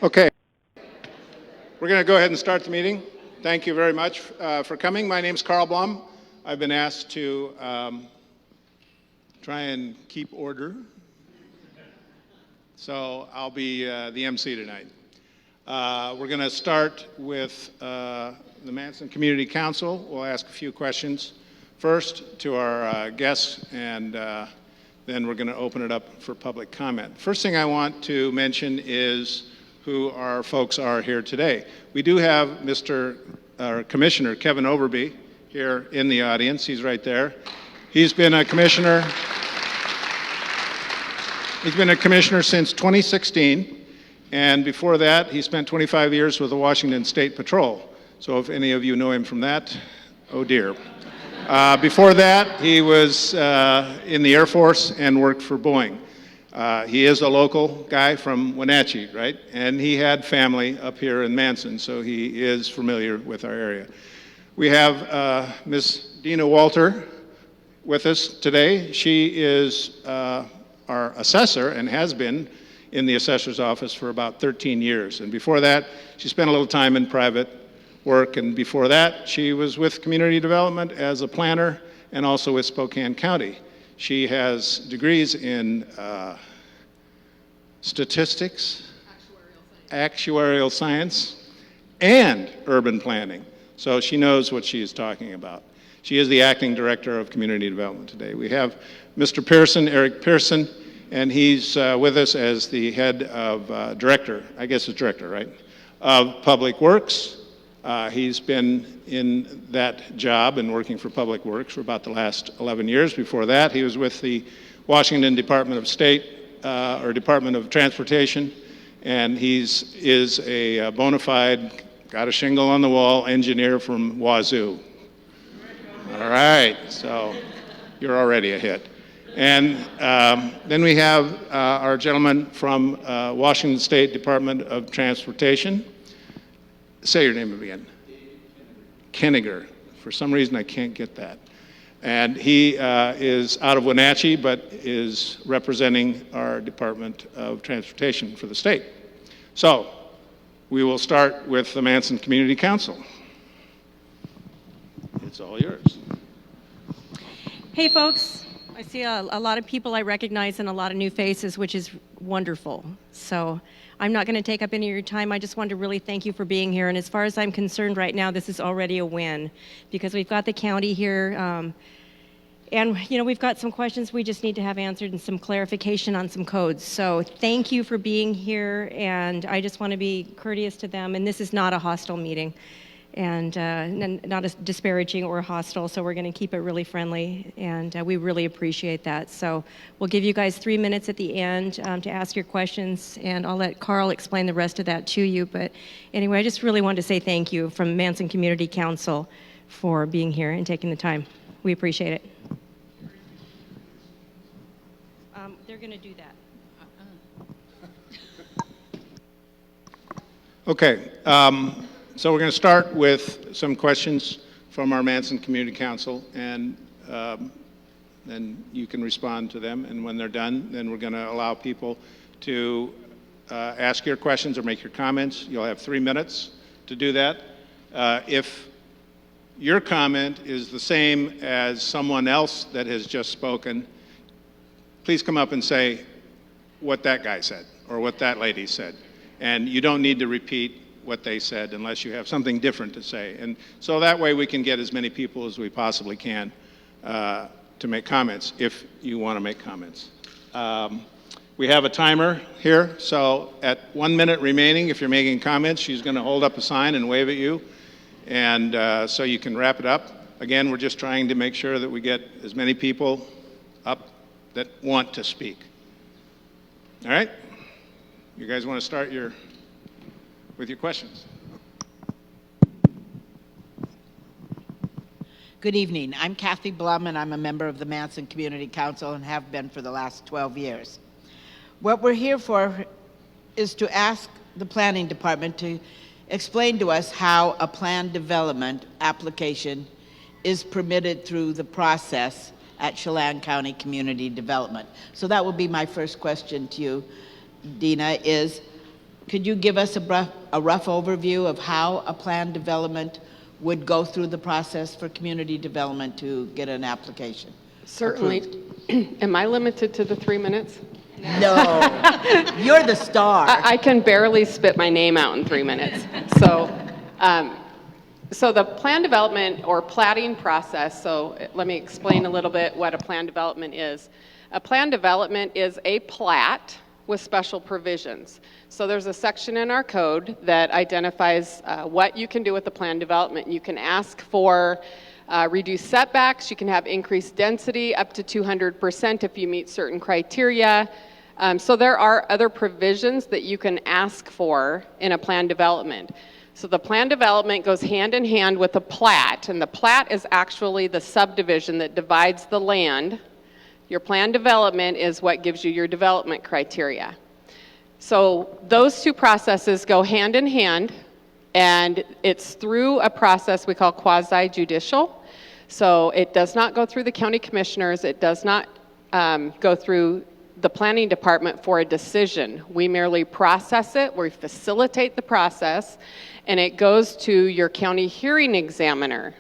Okay, we're going to go ahead and start the meeting. Thank you very much for coming. My name's Carl Blum. I've been asked to try and keep order, so I'll be the MC tonight. We're going to start with the Manson Community Council. We'll ask a few questions first to our guests, and then we're going to open it up for public comment. First thing I want to mention is who our folks are here today. We do have Commissioner Kevin Overby here in the audience. He's right there. He's been a commissioner. He's been a commissioner since 2016, and before that, he spent 25 years with the Washington State Patrol. So if any of you know him from that, oh dear. Before that, he was in the Air Force and worked for Boeing. He is a local guy from Wenatchee, right? And he had family up here in Manson, so he is familiar with our area. We have Ms. Dina Walter with us today. She is our assessor and has been in the assessor's office for about 13 years. And before that, she spent a little time in private work. And before that, she was with community development as a planner and also with Spokane County. She has degrees in statistics, actuarial science, and urban planning. So she knows what she is talking about. She is the acting director of community development today. We have Mr. Pearson, Eric Pearson, and he's with us as the head of director, I guess it's director, right, of Public Works. He's been in that job and working for Public Works for about the last 11 years. Before that, he was with the Washington Department of State, or Department of Transportation, and is a bona fide, got a shingle on the wall engineer from Wazoo. All right, so you're already a hit. And then we have our gentleman from Washington State Department of Transportation. Say your name again. Kenniger. For some reason, I can't get that. And he is out of Wenatchee, but is representing our Department of Transportation for the state. So we will start with the Manson Community Council. It's all yours. Hey, folks. I see a lot of people I recognize and a lot of new faces, which is wonderful. So I'm not going to take up any of your time. I just want to really thank you for being here. And as far as I'm concerned right now, this is already a win because we've got the county here. And, we've got some questions we just need to have answered and some clarification on some codes. So thank you for being here. And I just want to be courteous to them. And this is not a hostile meeting. And not as disparaging or hostile, so we're going to keep it really friendly, and we really appreciate that. So we'll give you guys 3 minutes at the end to ask your questions, and I'll let Carl explain the rest of that to you. But anyway, I just really wanted to say thank you from Manson Community Council for being here and taking the time. We appreciate it. They're going to do that. Okay. So we're going to start with some questions from our Manson Community Council, and then you can respond to them. And when they're done, then we're going to allow people to ask your questions or make your comments. You'll have 3 minutes to do that. If your comment is the same as someone else that has just spoken, please come up and say what that guy said or what that lady said. And you don't need to repeat what they said unless you have something different to say. And so that way we can get as many people as we possibly can to make comments, if you want to make comments. We have a timer here, so at 1 minute remaining, if you're making comments, she's going to hold up a sign and wave at you, and so you can wrap it up. Again, we're just trying to make sure that we get as many people up that want to speak. All right? You guys want to start with your questions? Good evening. I'm Kathy Blum, and I'm a member of the Manson Community Council and have been for the last 12 years. What we're here for is to ask the planning department to explain to us how a plan development application is permitted through the process at Chelan County Community Development. So that will be my first question to you, Dina, is could you give us a rough overview of how a plan development would go through the process for community development to get an application? Certainly. Am I limited to the 3 minutes? No, you're the star. I can barely spit my name out in 3 minutes. So the plan development or platting process, so let me explain a little bit what a plan development is. A plan development is a plat with special provisions. So there's a section in our code that identifies what you can do with the plan development. You can ask for reduced setbacks, you can have increased density up to 200% if you meet certain criteria. So there are other provisions that you can ask for in a plan development. So the plan development goes hand in hand with the plat, and the plat is actually the subdivision that divides the land. Your plan development is what gives you your development criteria. So those two processes go hand in hand, and it's through a process we call quasi-judicial. So it does not go through the county commissioners, it does not go through the planning department for a decision. We merely process it, we facilitate the process, and it goes to your county hearing examiner.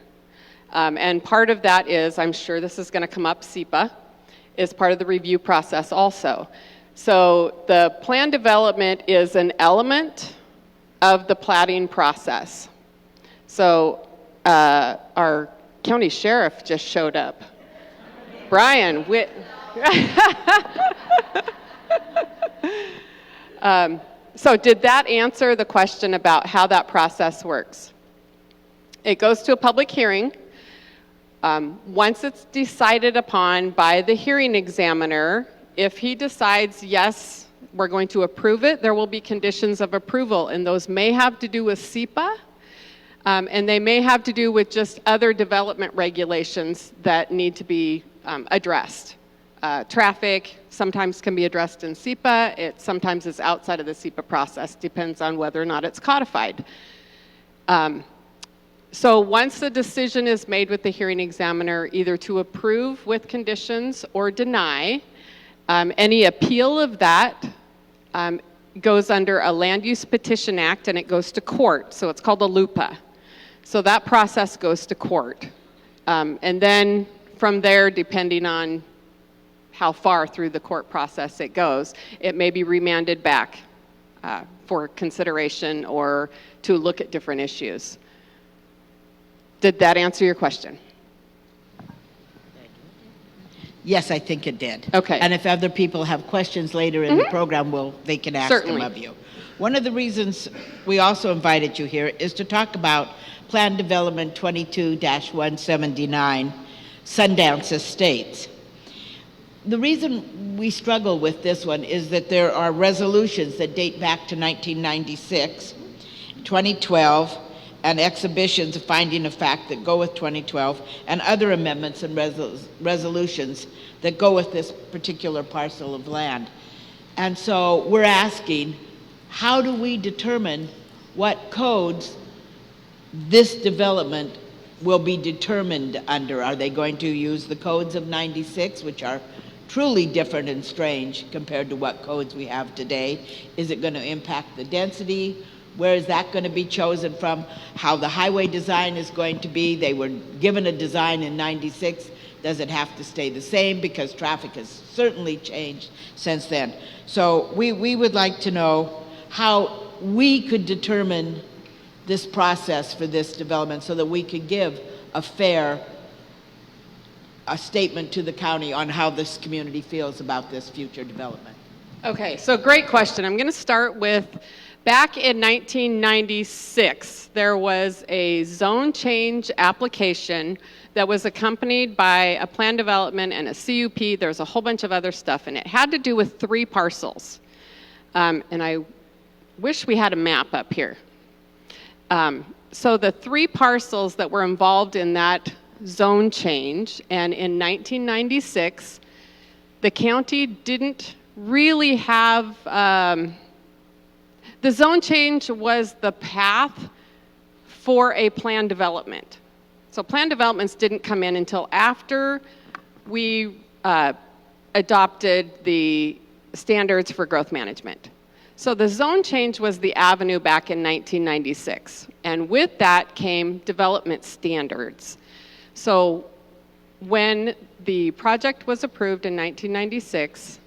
And part of that is, I'm sure this is going to come up, SEPA, is part of the review process also. So the plan development is an element of the platting process. So our county sheriff just showed up. Brian, so did that answer the question about how that process works? It goes to a public hearing. Once it's decided upon by the hearing examiner, if he decides, yes, we're going to approve it, there will be conditions of approval, and those may have to do with SEPA, and they may have to do with just other development regulations that need to be addressed. Traffic sometimes can be addressed in SEPA. It sometimes is outside of the SEPA process, depends on whether or not it's codified. So once the decision is made with the hearing examiner, either to approve with conditions or deny, any appeal of that goes under a Land Use Petition Act, and it goes to court. So it's called a LUPA. So that process goes to court. And then from there, depending on how far through the court process it goes, it may be remanded back for consideration or to look at different issues. Did that answer your question? Yes, I think it did. Okay. And if other people have questions later in the program, they can ask Certainly. them of you. One of the reasons we also invited you here is to talk about Plan Development 22-179, Sundance Estates. The reason we struggle with this one is that there are resolutions that date back to 1996, 2012, and exhibitions of finding of fact that go with 2012, and other amendments and resolutions that go with this particular parcel of land. And so we're asking, how do we determine what codes this development will be determined under? Are they going to use the codes of 96, which are truly different and strange compared to what codes we have today? Is it going to impact the density? Where is that going to be chosen from? How the highway design is going to be? They were given a design in 96. Does it have to stay the same? Because traffic has certainly changed since then. So we would like to know how we could determine this process for this development so that we could give a fair statement to the county on how this community feels about this future development. Okay, so great question. I'm going to start with, back in 1996, there was a zone change application that was accompanied by a plan development and a CUP. There's a whole bunch of other stuff, and it had to do with 3 parcels. And I wish we had a map up here. So the 3 parcels that were involved in that zone change, and in 1996, the county didn't really have, the zone change was the path for a plan development. So plan developments didn't come in until after we adopted the standards for growth management. So the zone change was the avenue back in 1996. And with that came development standards. So when the project was approved in 1996,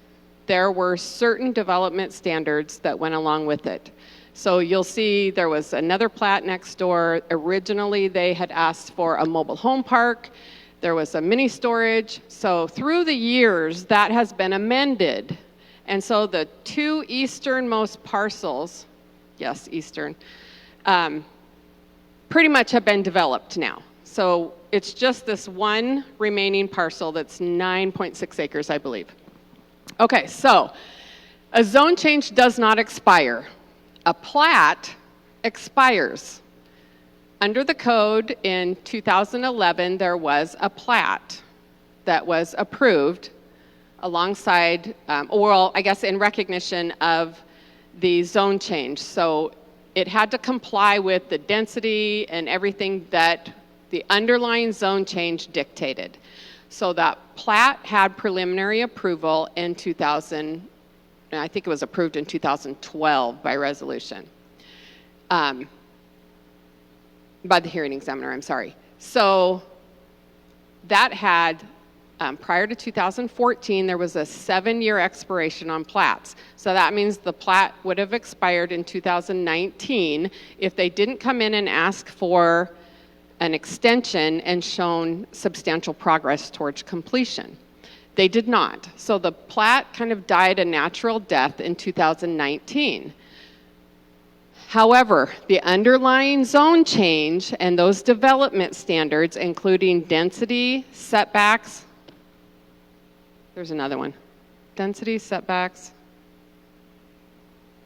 there were certain development standards that went along with it. So you'll see there was another plat next door. Originally, they had asked for a mobile home park. There was a mini storage. So through the years, that has been amended. And so the two easternmost parcels, yes, eastern, pretty much have been developed now. So it's just this one remaining parcel that's 9.6 acres, I believe. Okay, so a zone change does not expire. A plat expires. Under the code in 2011, there was a plat that was approved alongside, or I guess in recognition of the zone change. So it had to comply with the density and everything that the underlying zone change dictated. So that plat had preliminary approval in 2000, I think it was approved in 2012 by resolution. By the hearing examiner, I'm sorry. So that had, prior to 2014, there was a 7-year expiration on plats. So that means the plat would have expired in 2019 if they didn't come in and ask for an extension and shown substantial progress towards completion. They did not. So the plat kind of died a natural death in 2019. However, the underlying zone change and those development standards, including density, setbacks, there's another one, density, setbacks,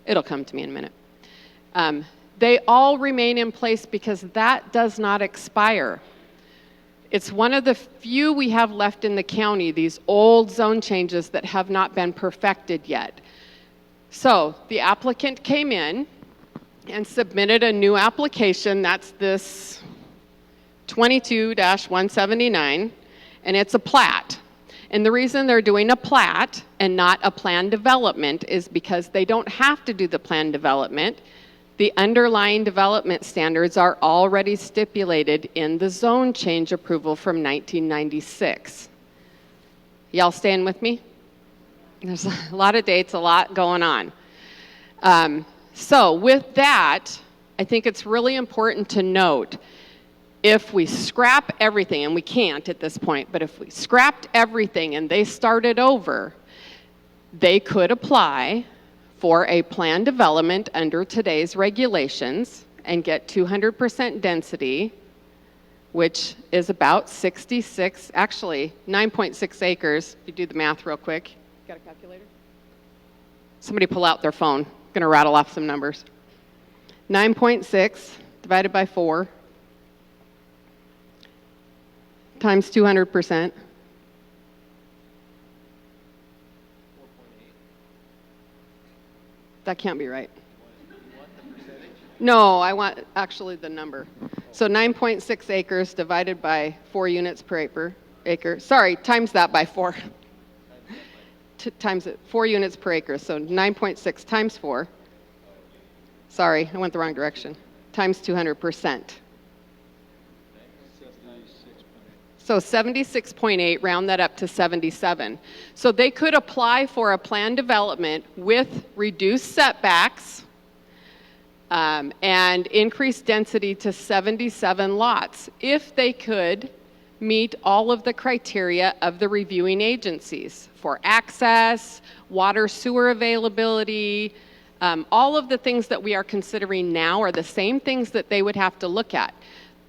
it'll come to me in a minute. They all remain in place because that does not expire. It's one of the few we have left in the county, these old zone changes that have not been perfected yet. So the applicant came in and submitted a new application. That's this 22-179, and it's a plat. And the reason they're doing a plat and not a plan development is because they don't have to do the plan development. The underlying development standards are already stipulated in the zone change approval from 1996. Y'all staying with me? There's a lot of dates, a lot going on. So with that, I think it's really important to note, if we scrap everything, and we can't at this point, but if we scrapped everything and they started over, they could apply for a plan development under today's regulations and get 200% density, which is about 66, actually 9.6 acres. You do the math real quick. Got a calculator? Somebody pull out their phone. I'm gonna rattle off some numbers. 9.6 divided by 4 times 200%. That can't be right. No, I want actually the number. So 9.6 acres divided by 4 units per acre. Sorry, times that by 4. Times it, 4 units per acre. So 9.6 times 4. Sorry, I went the wrong direction. Times 200%. So 76.8, round that up to 77. So they could apply for a plan development with reduced setbacks and increased density to 77 lots if they could meet all of the criteria of the reviewing agencies for access, water sewer availability, all of the things that we are considering now are the same things that they would have to look at.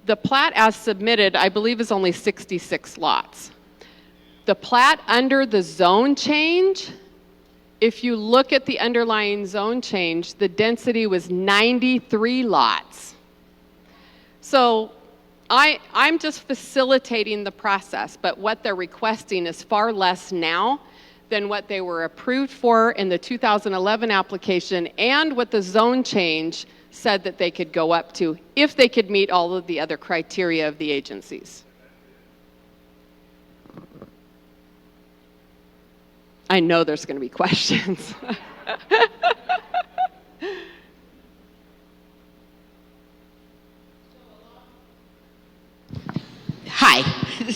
The plat as submitted, I believe, is only 66 lots. The plat under the zone change, if you look at the underlying zone change, the density was 93 lots. So I'm just facilitating the process, but what they're requesting is far less now than what they were approved for in the 2011 application and what the zone change said that they could go up to if they could meet all of the other criteria of the agencies. I know there's going to be questions.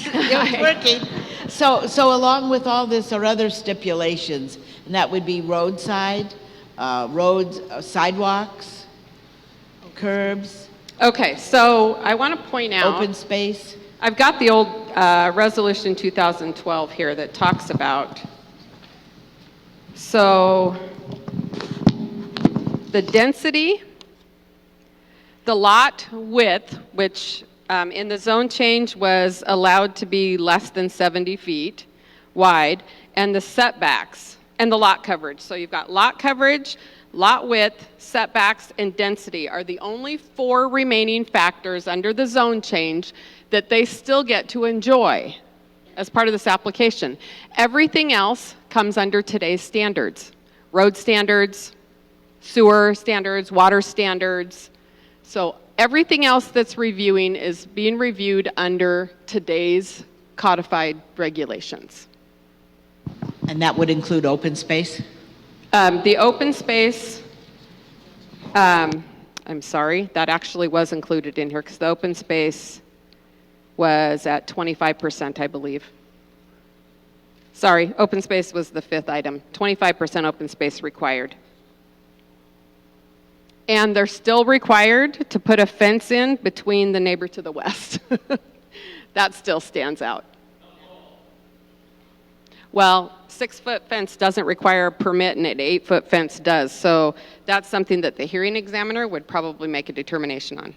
It was working. So along with all this are other stipulations, and that would be roadside, roads, sidewalks, curbs, Okay, so I want to point out. open space. I've got the old resolution 2012 here that talks about, so the density, the lot width, which in the zone change was allowed to be less than 70 feet wide, and the setbacks, and the lot coverage. So you've got lot coverage, lot width, setbacks, and density are the only 4 remaining factors under the zone change that they still get to enjoy as part of this application. Everything else comes under today's standards. Road standards, sewer standards, water standards. So everything else that's reviewing is being reviewed under today's codified regulations. And that would include open space? The open space, I'm sorry, that actually was included in here because the open space was at 25%, I believe. Sorry, open space was the 5th item. 25% open space required. And they're still required to put a fence in between the neighbor to the west. That still stands out. Well, 6-foot fence doesn't require a permit and an 8-foot fence does. So that's something that the hearing examiner would probably make a determination on.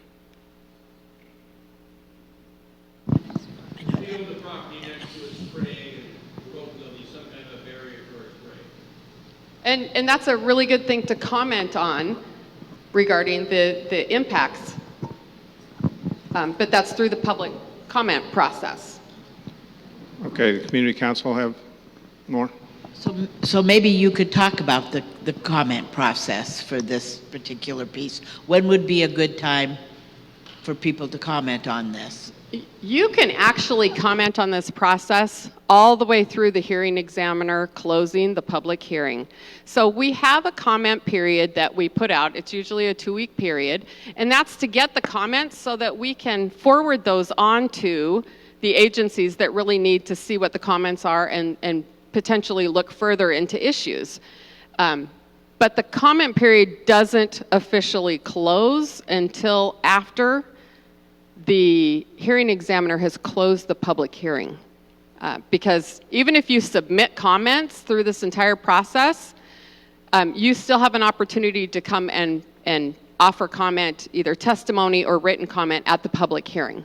They own the property next to a spring, and we're hoping there'll be some kind of a barrier for a spring. And that's a really good thing to comment on regarding the impacts. But that's through the public comment process. Okay, the community council have more? So maybe you could talk about the comment process for this particular piece. When would be a good time for people to comment on this? You can actually comment on this process all the way through the hearing examiner closing the public hearing. So we have a comment period that we put out. It's usually a 2-week period, and that's to get the comments so that we can forward those on to the agencies that really need to see what the comments are and potentially look further into issues. But the comment period doesn't officially close until after the hearing examiner has closed the public hearing. Because even if you submit comments through this entire process, you still have an opportunity to come and offer comment, either testimony or written comment at the public hearing.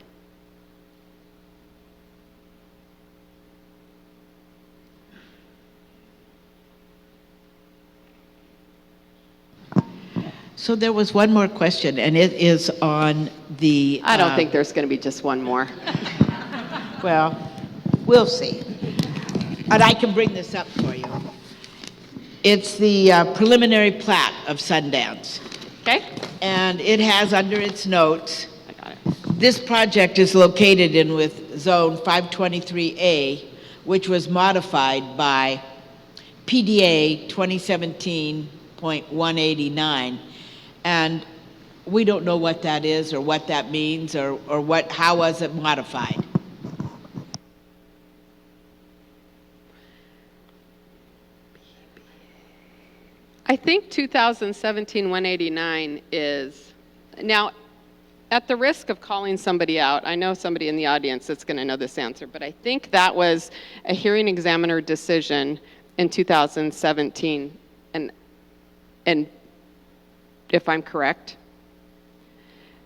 So there was one more question, and it is on the... I don't think there's going to be just one more. Well, we'll see. And I can bring this up for you. It's the preliminary plat of Sundance. Okay? And it has under its notes, I got it. this project is located in with zone 523A, which was modified by PDA 2017.189. And we don't know what that is or what that means or how was it modified. I think 2017-189 is, now, at the risk of calling somebody out, I know somebody in the audience that's going to know this answer, but I think that was a hearing examiner decision in 2017, and if I'm correct.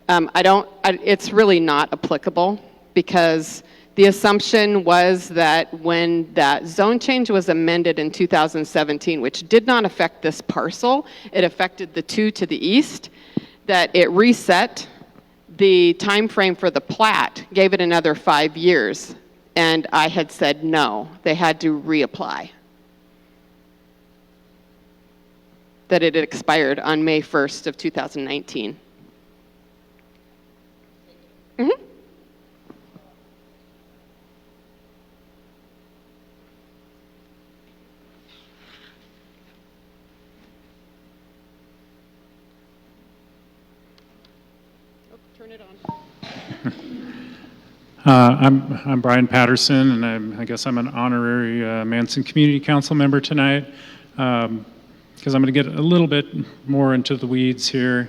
It's really not applicable because the assumption was that when that zone change was amended in 2017, which did not affect this parcel, it affected the 2 to the east, that it reset the time frame for the plat, gave it another 5 years, and I had said no, they had to reapply. That it had expired on May 1st of 2019. Mm-hmm. Turn it on. I'm Brian Patterson, and I guess I'm an honorary Manson Community Council member tonight, because I'm going to get a little bit more into the weeds here.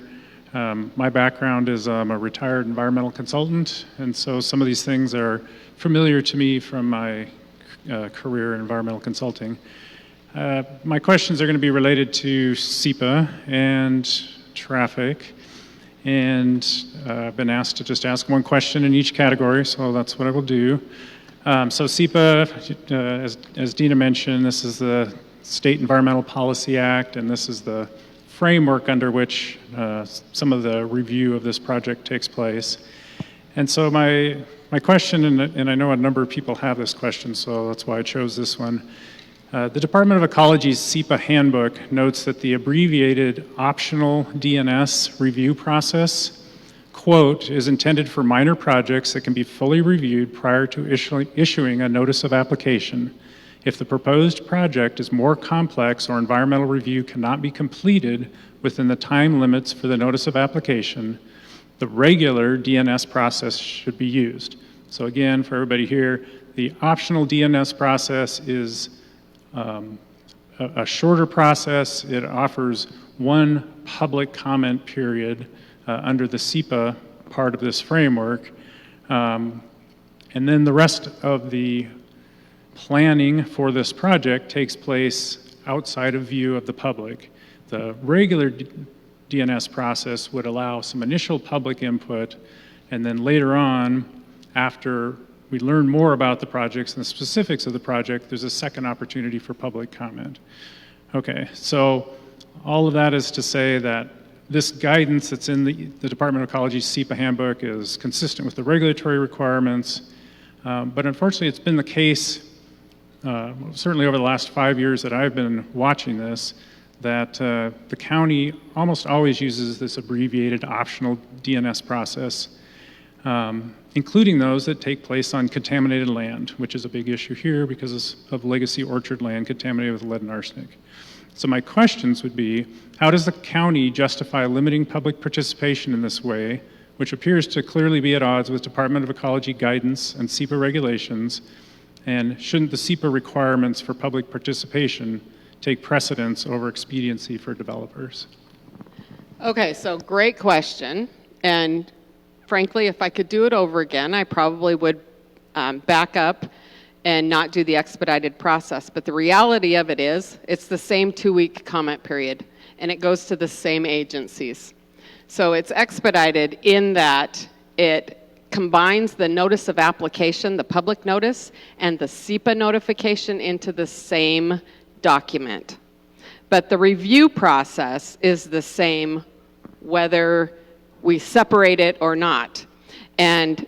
My background is I'm a retired environmental consultant, and so some of these things are familiar to me from my career in environmental consulting. My questions are going to be related to SEPA and traffic. And I've been asked to just ask one question in each category, so that's what I will do. So SEPA, as Dina mentioned, this is the State Environmental Policy Act, and this is the framework under which some of the review of this project takes place. And so my question, and I know a number of people have this question, so that's why I chose this one. The Department of Ecology's SEPA handbook notes that the abbreviated optional DNS review process, quote, is intended for minor projects that can be fully reviewed prior to issuing a notice of application. If the proposed project is more complex or environmental review cannot be completed within the time limits for the notice of application, the regular DNS process should be used. So again, for everybody here, the optional DNS process is a shorter process. It offers one public comment period under the SEPA part of this framework. And then the rest of the planning for this project takes place outside of view of the public. The regular DNS process would allow some initial public input, and then later on, after we learn more about the projects and the specifics of the project, there's a second opportunity for public comment. Okay, so all of that is to say that this guidance that's in the Department of Ecology's SEPA handbook is consistent with the regulatory requirements, but unfortunately it's been the case, certainly over the last 5 years that I've been watching this, that the county almost always uses this abbreviated optional DNS process, including those that take place on contaminated land, which is a big issue here because of legacy orchard land contaminated with lead and arsenic. So my questions would be, how does the county justify limiting public participation in this way, which appears to clearly be at odds with Department of Ecology guidance and SEPA regulations, and shouldn't the SEPA requirements for public participation take precedence over expediency for developers? Okay, so great question. And frankly, if I could do it over again, I probably would back up and not do the expedited process. But the reality of it is, it's the same 2-week comment period, and it goes to the same agencies. So it's expedited in that it combines the notice of application, the public notice, and the SEPA notification into the same document. But the review process is the same whether we separate it or not. And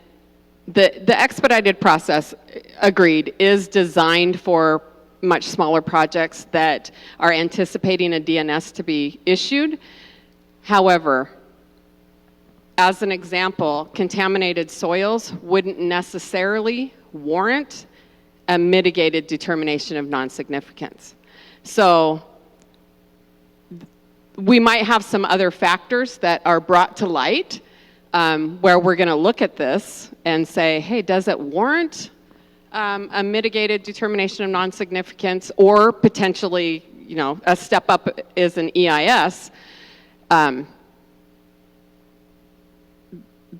the expedited process, agreed, is designed for much smaller projects that are anticipating a DNS to be issued. However, as an example, contaminated soils wouldn't necessarily warrant a mitigated determination of non-significance. So we might have some other factors that are brought to light where we're going to look at this and say, hey, does it warrant a mitigated determination of non-significance, or potentially, you know, a step up is an EIS.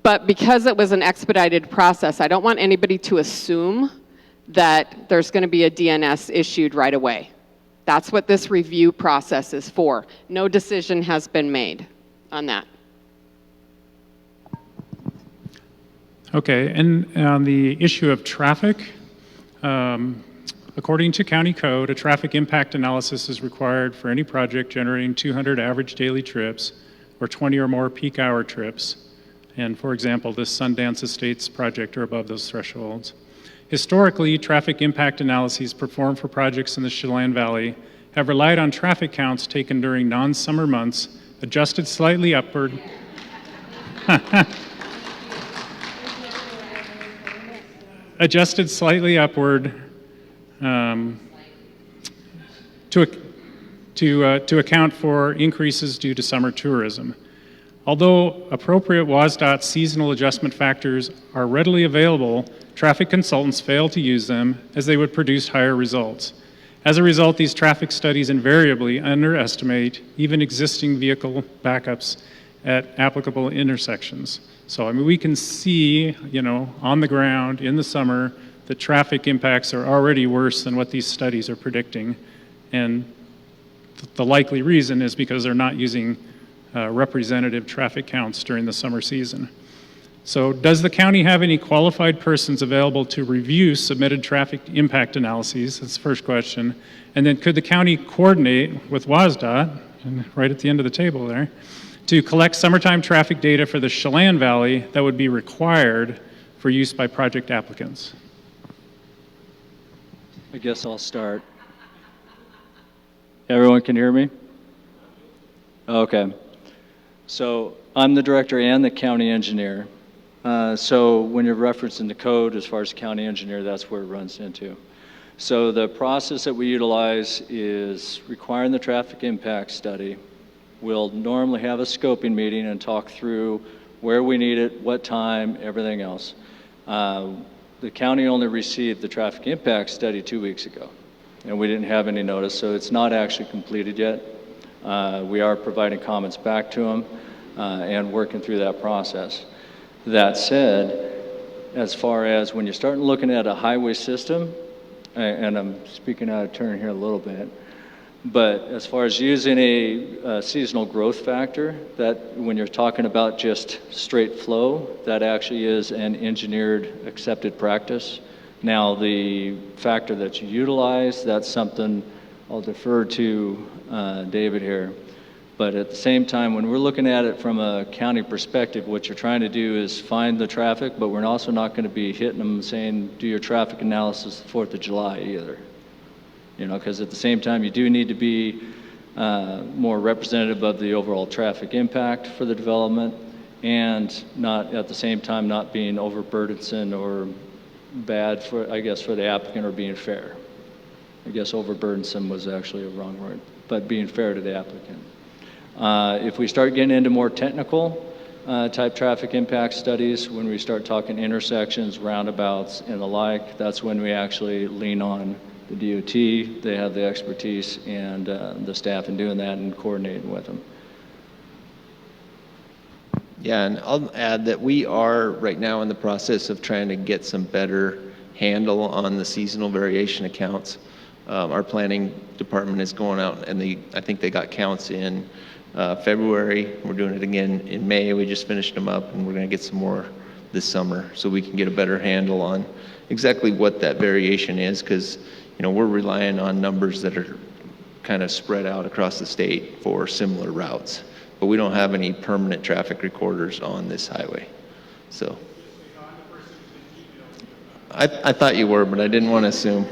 But because it was an expedited process, I don't want anybody to assume that there's going to be a DNS issued right away. That's what this review process is for. No decision has been made on that. Okay, and on the issue of traffic, according to county code, a traffic impact analysis is required for any project generating 200 average daily trips or 20 or more peak hour trips. And for example, this Sundance Estates project are above those thresholds. Historically, traffic impact analyses performed for projects in the Chelan Valley have relied on traffic counts taken during non-summer months, adjusted slightly upward. Adjusted slightly upward to account for increases due to summer tourism. Although appropriate WSDOT seasonal adjustment factors are readily available, traffic consultants fail to use them as they would produce higher results. As a result, these traffic studies invariably underestimate even existing vehicle backups at applicable intersections. So, I mean, we can see, on the ground in the summer, the traffic impacts are already worse than what these studies are predicting. And the likely reason is because they're not using representative traffic counts during the summer season. So does the county have any qualified persons available to review submitted traffic impact analyses? That's the first question. And then could the county coordinate with WSDOT, and right at the end of the table there, to collect summertime traffic data for the Chelan Valley that would be required for use by project applicants? I guess I'll start. Everyone can hear me? Okay. So I'm the director and the county engineer. So when you're referencing the code as far as county engineer, that's where it runs into. So the process that we utilize is requiring the traffic impact study. We'll normally have a scoping meeting and talk through where we need it, what time, everything else. The county only received the traffic impact study 2 weeks ago, and we didn't have any notice, so it's not actually completed yet. We are providing comments back to them and working through that process. That said, as far as when you're starting looking at a highway system, and I'm speaking out of turn here a little bit, but as far as using a seasonal growth factor, that when you're talking about just straight flow, that actually is an engineered accepted practice. Now, the factor that you utilize, that's something I'll defer to David here. But at the same time, when we're looking at it from a county perspective, what you're trying to do is find the traffic, but we're also not going to be hitting them saying, do your traffic analysis the 4th of July either. Because at the same time, you do need to be more representative of the overall traffic impact for the development, and not at the same time not being overburdensome or bad for the applicant, or being fair. I guess overburdensome was actually a wrong word, but being fair to the applicant. If we start getting into more technical type traffic impact studies, when we start talking intersections, roundabouts, and the like, that's when we actually lean on the DOT. They have the expertise and the staff in doing that and coordinating with them. Yeah, and I'll add that we are right now in the process of trying to get some better handle on the seasonal variation accounts. Our planning department is going out, and I think they got counts in February. We're doing it again in May. We just finished them up, and we're going to get some more this summer so we can get a better handle on exactly what that variation is, because we're relying on numbers that are kind of spread out across the state for similar routes, but we don't have any permanent traffic recorders on this highway. So I thought you were, but I didn't want to assume.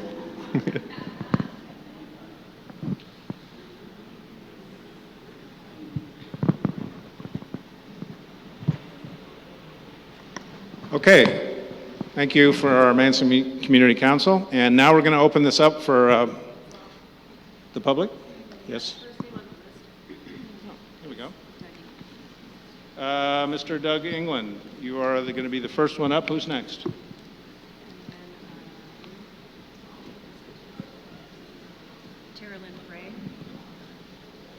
Okay, thank you for our Manson Community Council. And now we're going to open this up for the public. Yes? Here we go. Mr. Doug England, you are going to be the first one up. Who's next?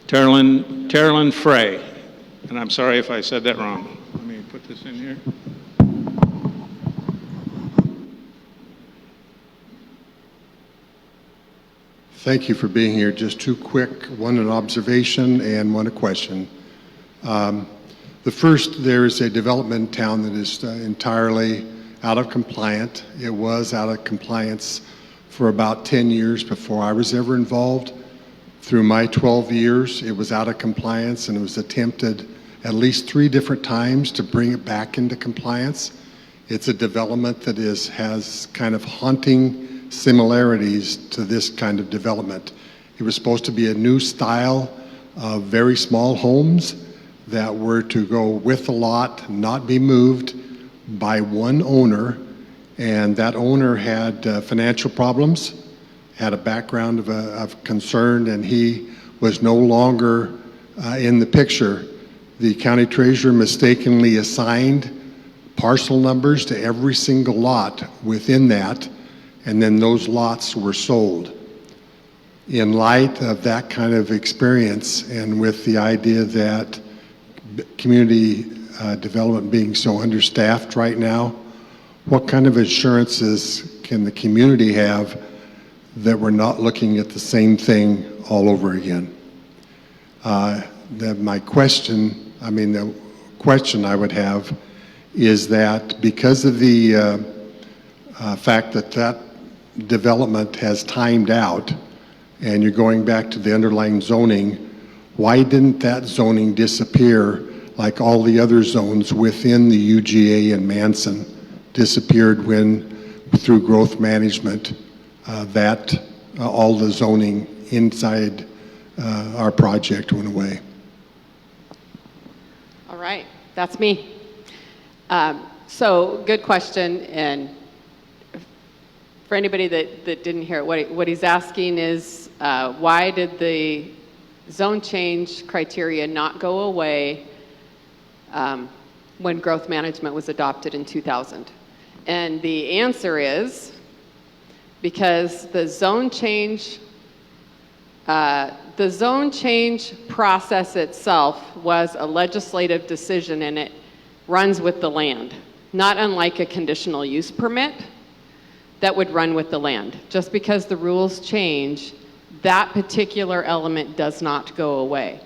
Terrelyn Frey. And I'm sorry if I said that wrong. Let me put this in here. Thank you for being here. Just two quick, one an observation and one a question. The first, there is a development in town that is entirely out of compliance. It was out of compliance for about 10 years before I was ever involved. Through my 12 years, it was out of compliance, and it was attempted at least 3 different times to bring it back into compliance. It's a development that has kind of haunting similarities to this kind of development. It was supposed to be a new style of very small homes that were to go with the lot, not be moved, by one owner, and that owner had financial problems, had a background of concern, and he was no longer in the picture. the county treasurer mistakenly assigned parcel numbers to every single lot within that, and then those lots were sold. In light of that kind of experience, and with the idea that community development being so understaffed right now, what kind of assurances can the community have that we're not looking at the same thing all over again? The question I would have is that because of the fact that that development has timed out and you're going back to the underlying zoning, why didn't that zoning disappear like all the other zones within the UGA and Manson disappeared when, through growth management, all the zoning inside our project went away? All right, that's me. So good question, and for anybody that didn't hear it, what he's asking is why did the zone change criteria not go away when growth management was adopted in 2000? And the answer is because the zone change process itself was a legislative decision, and it runs with the land, not unlike a conditional use permit that would run with the land. Just because the rules change, that particular element does not go away.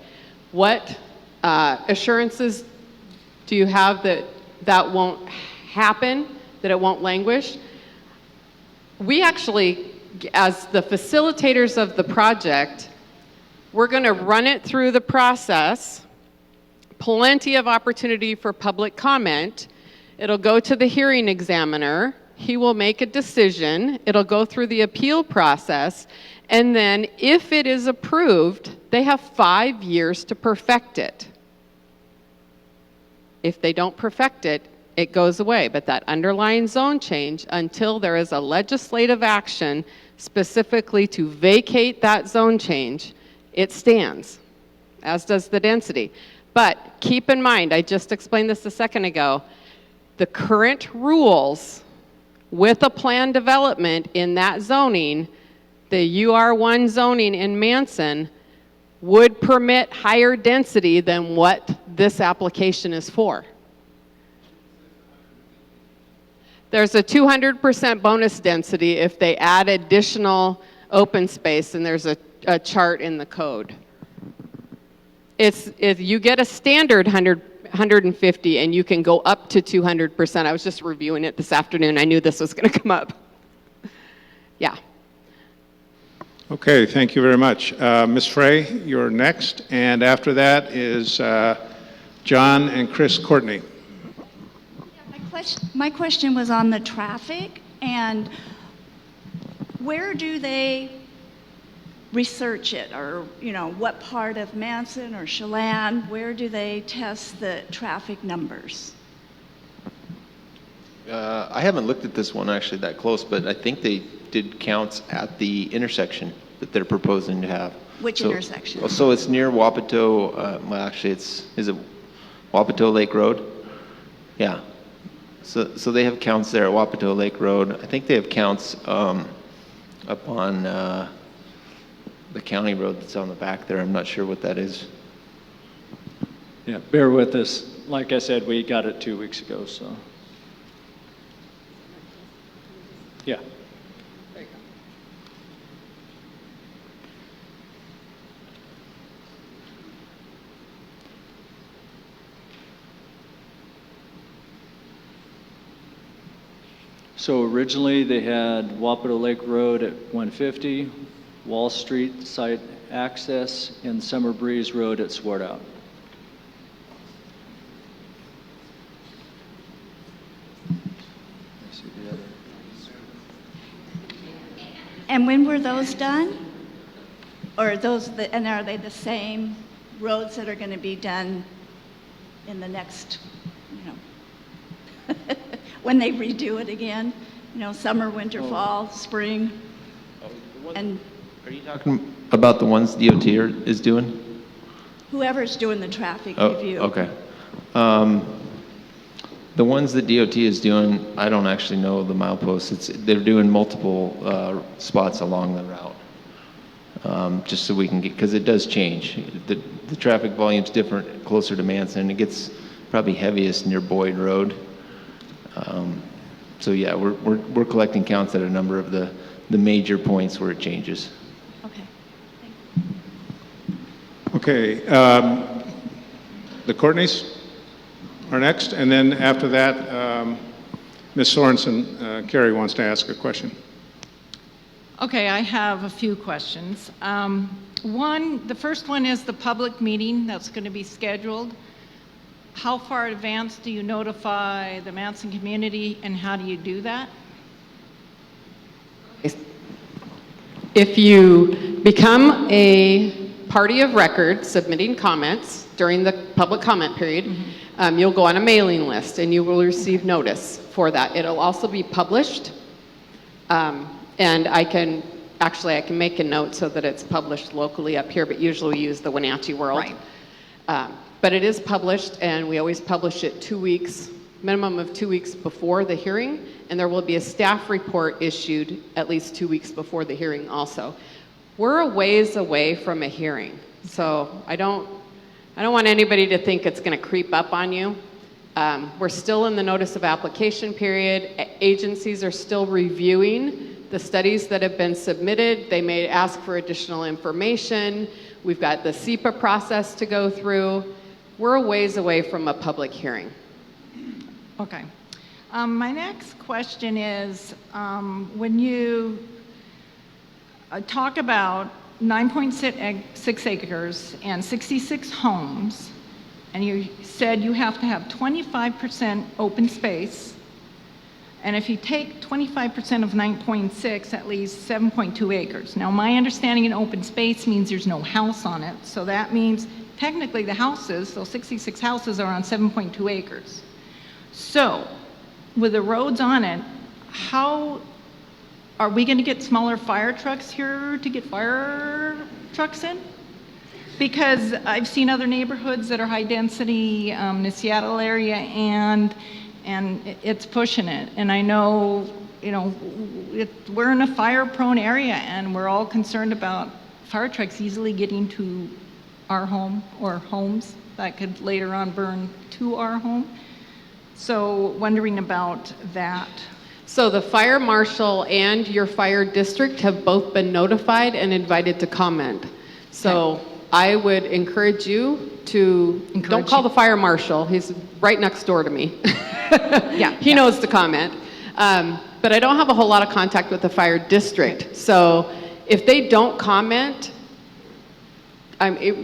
What assurances do you have that that won't happen, that it won't languish? We actually, as the facilitators of the project, we're going to run it through the process, plenty of opportunity for public comment. It'll go to the hearing examiner. He will make a decision. It'll go through the appeal process. And then if it is approved, they have 5 years to perfect it. If they don't perfect it, it goes away. But that underlying zone change, until there is a legislative action specifically to vacate that zone change, it stands, as does the density. But keep in mind, I just explained this a second ago, the current rules with a plan development in that zoning, the UR1 zoning in Manson, would permit higher density than what this application is for. There's a 200% bonus density if they add additional open space, and there's a chart in the code. If you get a standard 150 and you can go up to 200%. I was just reviewing it this afternoon. I knew this was going to come up. Yeah. Okay, thank you very much. Ms. Frey, you're next, and after that is John and Chris Courtney. My question was on the traffic, and where do they research it, or what part of Manson or Chelan, where do they test the traffic numbers? I haven't looked at this one actually that close, but I think they did counts at the intersection that they're proposing to have. Which intersection? So it's near Wapato. Well, actually, is it Wapato Lake Road? Yeah. So they have counts there at Wapato Lake Road. I think they have counts up on the county road that's on the back there. I'm not sure what that is. Yeah, bear with us. Like I said, we got it 2 weeks ago, so. Yeah. There you go. So originally they had Wapato Lake Road at 150, Wall Street site access, and Summer Breeze Road at Swartout. And when were those done? Or and are they the same roads that are going to be done in the next, when they redo it again? Summer, winter, fall, spring. And are you talking about the ones DOT is doing? whoever's doing the traffic Oh, review. okay. The ones that DOT is doing, I don't actually know the mileposts. They're doing multiple spots along the route, just so we can get, because it does change. The traffic volume's different closer to Manson. It gets probably heaviest near Boyd Road. So yeah, we're collecting counts at a number of the major points where it changes. Okay. Okay, the Courtneys are next, and then after that, Ms. Sorensen, Carrie wants to ask a question. Okay, I have a few questions. The first one is the public meeting that's going to be scheduled. How far in advance do you notify the Manson community, and how do you do that? If you become a party of record submitting comments during the public comment period, you'll go on a mailing list and you will receive notice for that. It'll also be published, and I can make a note so that it's published locally up here, but usually we use the Wenatchee World. Right. But it is published, and we always publish it 2 weeks, minimum of 2 weeks before the hearing, and there will be a staff report issued at least 2 weeks before the hearing also. We're a ways away from a hearing, so I don't want anybody to think it's going to creep up on you. We're still in the notice of application period. Agencies are still reviewing the studies that have been submitted. They may ask for additional information. We've got the SEPA process to go through. We're a ways away from a public hearing. Okay. My next question is, when you talk about 9.6 acres and 66 homes, and you said you have to have 25% open space, and if you take 25% of 9.6, that leaves 7.2 acres. Now, my understanding in open space means there's no house on it, so that means technically the houses, those 66 houses, are on 7.2 acres. So, with the roads on it, how are we going to get smaller fire trucks here to get fire trucks in? Because I've seen other neighborhoods that are high density in the Seattle area, and it's pushing it. And I know, we're in a fire-prone area, and we're all concerned about fire trucks easily getting to our home or homes that could later on burn to our home. So wondering about that. So the fire marshal and your fire district have both been notified and invited to comment. So I would encourage you to, don't call the fire marshal, he's right next door to me. He knows to comment. But I don't have a whole lot of contact with the fire district. So if they don't comment, we're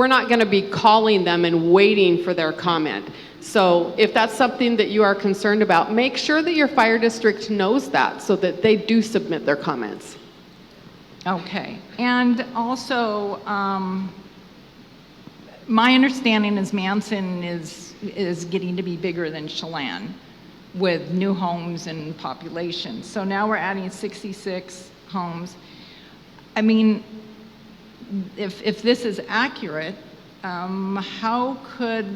not going to be calling them and waiting for their comment. So if that's something that you are concerned about, make sure that your fire district knows that so that they do submit their comments. Okay. And also, my understanding is Manson is getting to be bigger than Chelan with new homes and population. So now we're adding 66 homes. I mean, if this is accurate, how could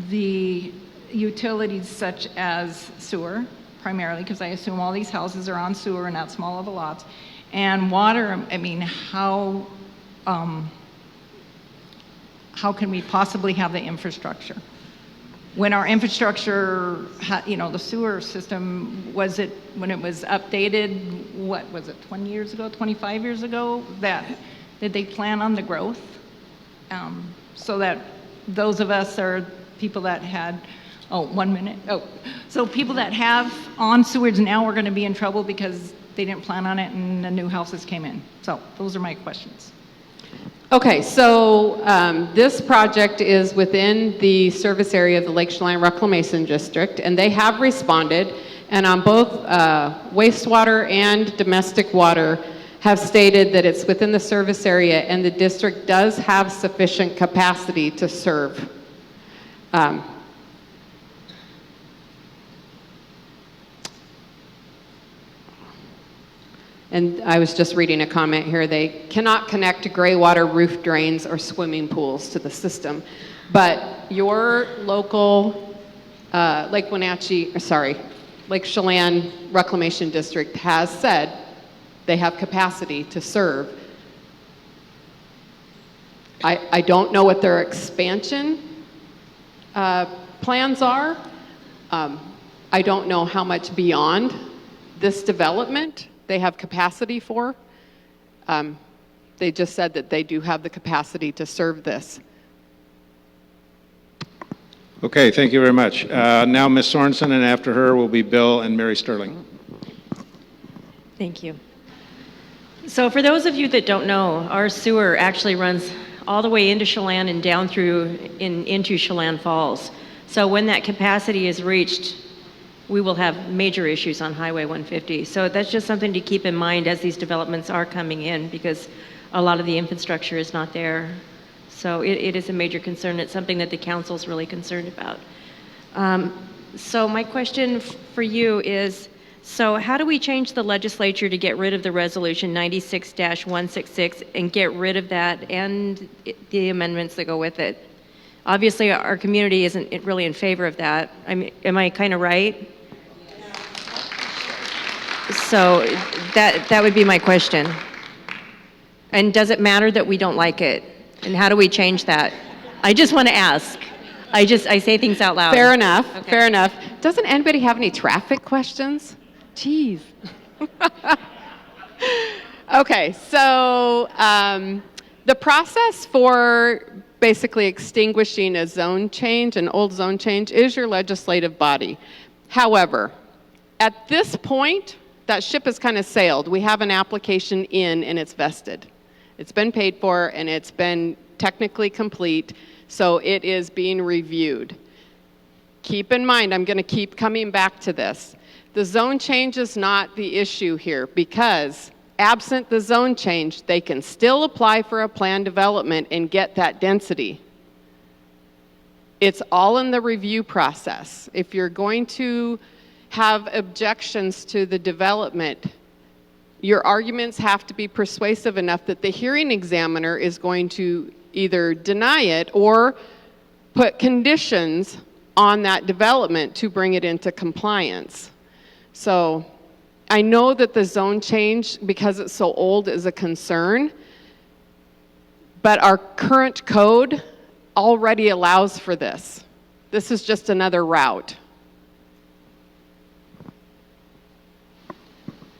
the utilities such as sewer, primarily, because I assume all these houses are on sewer and not small of a lots, and water, I mean, how can we possibly have the infrastructure? When our infrastructure, the sewer system, when it was updated, what was it, 20 years ago, 25 years ago, did they plan on the growth? So that those of us are people that had, so people that have on sewage now are going to be in trouble because they didn't plan on it and the new houses came in. So those are my questions. Okay, so this project is within the service area of the Lake Chelan Reclamation District, and they have responded, and on both wastewater and domestic water have stated that it's within the service area and the district does have sufficient capacity to serve. And I was just reading a comment here. They cannot connect gray water roof drains or swimming pools to the system. But your local Lake Chelan Reclamation District has said they have capacity to serve. I don't know what their expansion plans are. I don't know how much beyond this development they have capacity for. They just said that they do have the capacity to serve this. Okay, thank you very much. Now Ms. Sorensen, and after her will be Bill and Mary Sterling. Thank you. So for those of you that don't know, our sewer actually runs all the way into Chelan and down through into Chelan Falls. So when that capacity is reached, we will have major issues on Highway 150. So that's just something to keep in mind as these developments are coming in, because a lot of the infrastructure is not there. So it is a major concern. It's something that the council's really concerned about. So my question for you is, so how do we change the legislature to get rid of the resolution 96-166 and get rid of that and the amendments that go with it? Obviously, our community isn't really in favor of that. I mean, am I kind of right? So that would be my question. And does it matter that we don't like it? And how do we change that? I just want to ask. I say things out loud. Fair enough, Okay. fair enough. Doesn't anybody have any traffic questions? Jeez. Okay, so the process for basically extinguishing a zone change, an old zone change, is your legislative body. However, at this point, that ship has kind of sailed. We have an application in and it's vested. It's been paid for and it's been technically complete, so it is being reviewed. Keep in mind, I'm going to keep coming back to this. The zone change is not the issue here, because absent the zone change, they can still apply for a plan development and get that density. It's all in the review process. If you're going to have objections to the development, your arguments have to be persuasive enough that the hearing examiner is going to either deny it or put conditions on that development to bring it into compliance. So I know that the zone change, because it's so old, is a concern, but our current code already allows for this. This is just another route.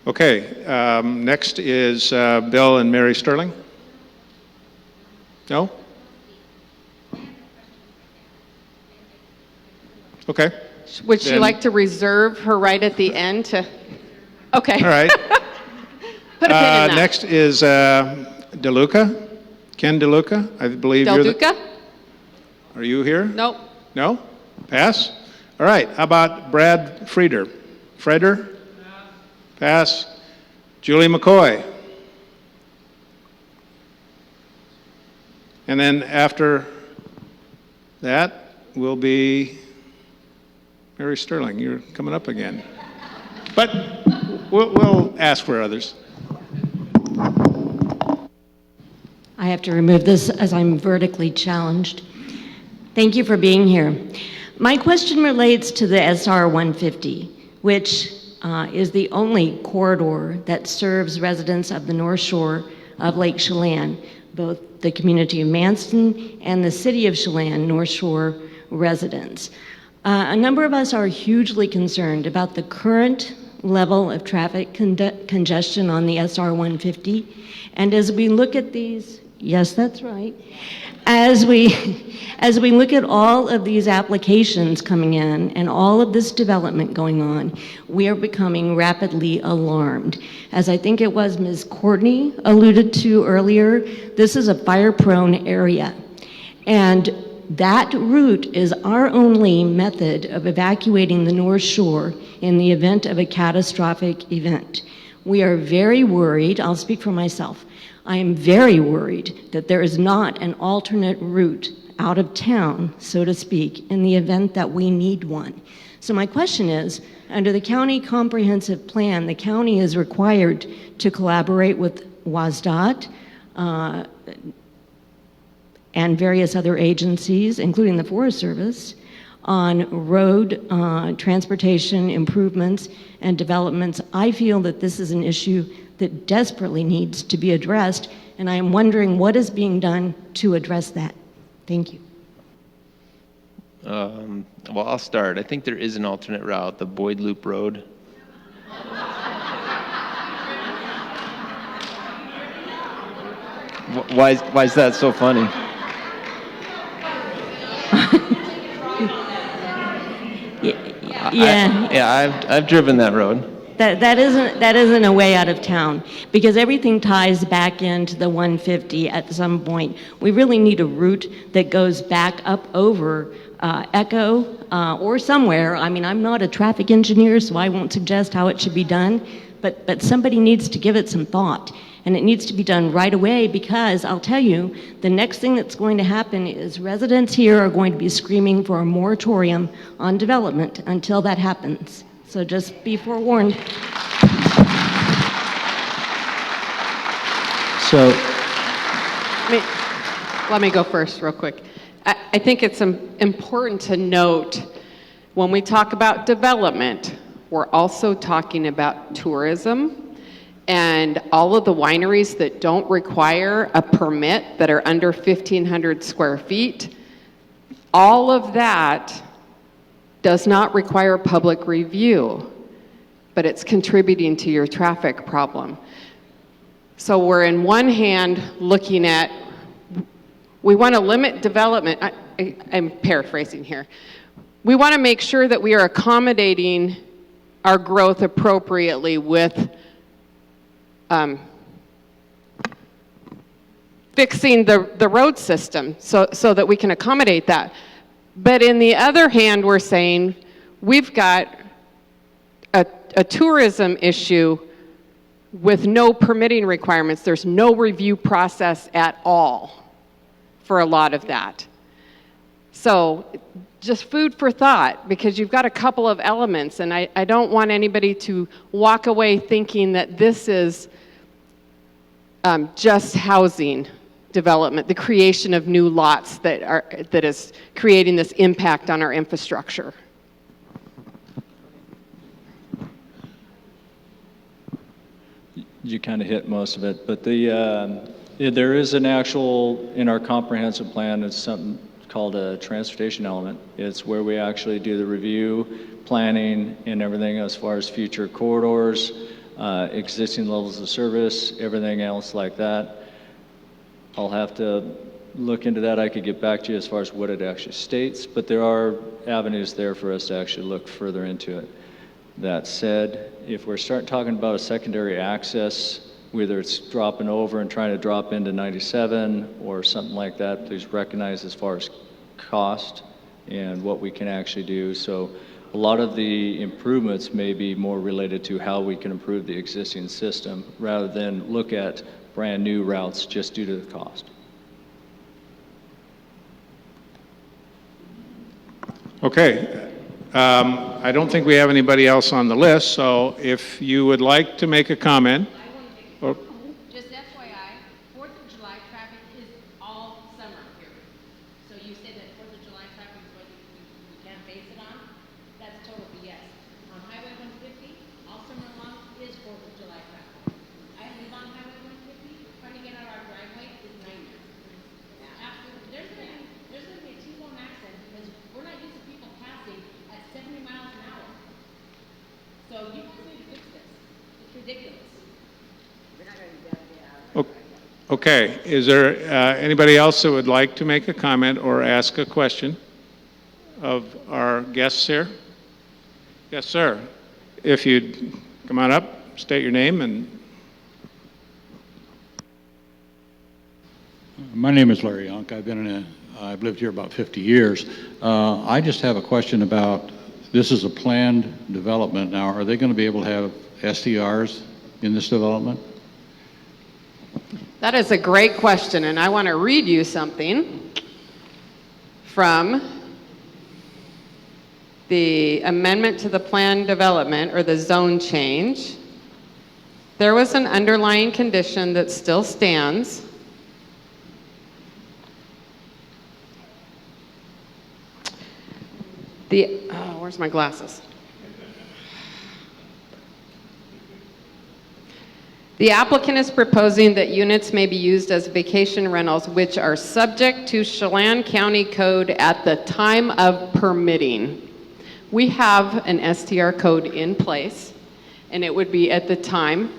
Okay, next is Bill and Mary Sterling. No? Okay. Would she Then- like to reserve her right at the end to? Okay. All right. Put a pin in that. Next is DeLuca, Ken DeLuca. I believe Del you're the... Duca? Are you here? Nope. No? Pass? All right, how about Brad Frieder? Freder? Pass. Julie McCoy. And then after that will be Mary Sterling. You're coming up again. But we'll ask for others. I have to remove this as I'm vertically challenged. Thank you for being here. My question relates to the SR 150, which is the only corridor that serves residents of the North Shore of Lake Chelan, both the community of Manson and the city of Chelan North Shore residents. A number of us are hugely concerned about the current level of traffic congestion on the SR 150. And as we look at these, yes, that's right. As we look at all of these applications coming in and all of this development going on, we are becoming rapidly alarmed. As I think it was Ms. Courtney alluded to earlier, this is a fire-prone area. And that route is our only method of evacuating the North Shore in the event of a catastrophic event. We are very worried, I'll speak for myself, I am very worried that there is not an alternate route out of town, so to speak, in the event that we need one. So my question is, under the county comprehensive plan, the county is required to collaborate with WSDOT and various other agencies, including the Forest Service, on road transportation improvements and developments. I feel that this is an issue that desperately needs to be addressed, and I am wondering what is being done to address that. Thank you. Well, I'll start. I think there is an alternate route, the Boyd Loop Road. Why is that so funny? Yeah. I've driven that road. That isn't a way out of town, because everything ties back into the 150 at some point. We really need a route that goes back up over Echo or somewhere. I mean, I'm not a traffic engineer, so I won't suggest how it should be done, but somebody needs to give it some thought. And it needs to be done right away, because I'll tell you, the next thing that's going to happen is residents here are going to be screaming for a moratorium on development until that happens. So just be forewarned. So, Let me go first real quick. I think it's important to note when we talk about development, we're also talking about tourism and all of the wineries that don't require a permit that are under 1,500 square feet. All of that does not require public review, but it's contributing to your traffic problem. So we're in one hand looking at, we want to limit development. I'm paraphrasing here. We want to make sure that we are accommodating our growth appropriately with fixing the road system so that we can accommodate that. But in the other hand, we're saying we've got a tourism issue with no permitting requirements. There's no review process at all for a lot of that. So just food for thought, because you've got a couple of elements, and I don't want anybody to walk away thinking that this is just housing development, the creation of new lots that is creating this impact on our infrastructure. you kind of hit most of it, but there is an actual, in our comprehensive plan, it's something called a transportation element. It's where we actually do the review, planning, and everything as far as future corridors, existing levels of service, everything else like that. I'll have to look into that. I could get back to you as far as what it actually states, but there are avenues there for us to actually look further into it. That said, if we're starting talking about a secondary access, whether it's dropping over and trying to drop into 97 or something like that, please recognize as far as cost and what we can actually do. So a lot of the improvements may be more related to how we can improve the existing system rather than look at brand new routes just due to the cost. Okay. I don't think we have anybody else on the list, so if you would like to make a comment. Or, just FYI, 4th of July traffic is all summer here. So you say that 4th of July traffic is what you can't base it on? That's total BS. On Highway 150, all summer long is 4th of July traffic. I live on Highway 150, trying to get out our driveway is nightmare. There's going to be a T-zone accident because we're not used to people passing at 70 miles an hour. So you guys need to fix this. It's ridiculous. okay, is there anybody else that would like to make a comment or ask a question of our guests here? Yes, sir. If you'd come on up, state your name and... My name is Larry Young. I've lived here about 50 years. I just have a question about, this is a planned development now. Are they going to be able to have SDRs in this development? That is a great question, and I want to read you something from the amendment to the plan development, or the zone change, there was an underlying condition that still stands. Where's my glasses? The applicant is proposing that units may be used as vacation rentals, which are subject to Chelan County Code at the time of permitting. We have an STR code in place, and it would be at the time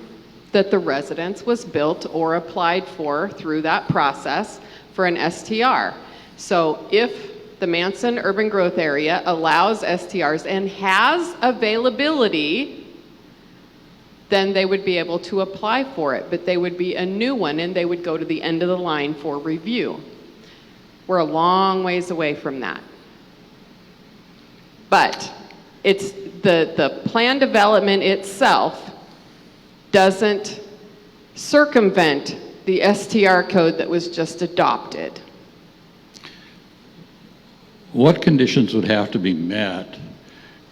that the residence was built or applied for through that process for an STR. So if the Manson urban growth area allows STRs and has availability, then they would be able to apply for it, but they would be a new one and they would go to the end of the line for review. We're a long ways away from that. But it's the plan development itself doesn't circumvent the STR code that was just adopted. What conditions would have to be met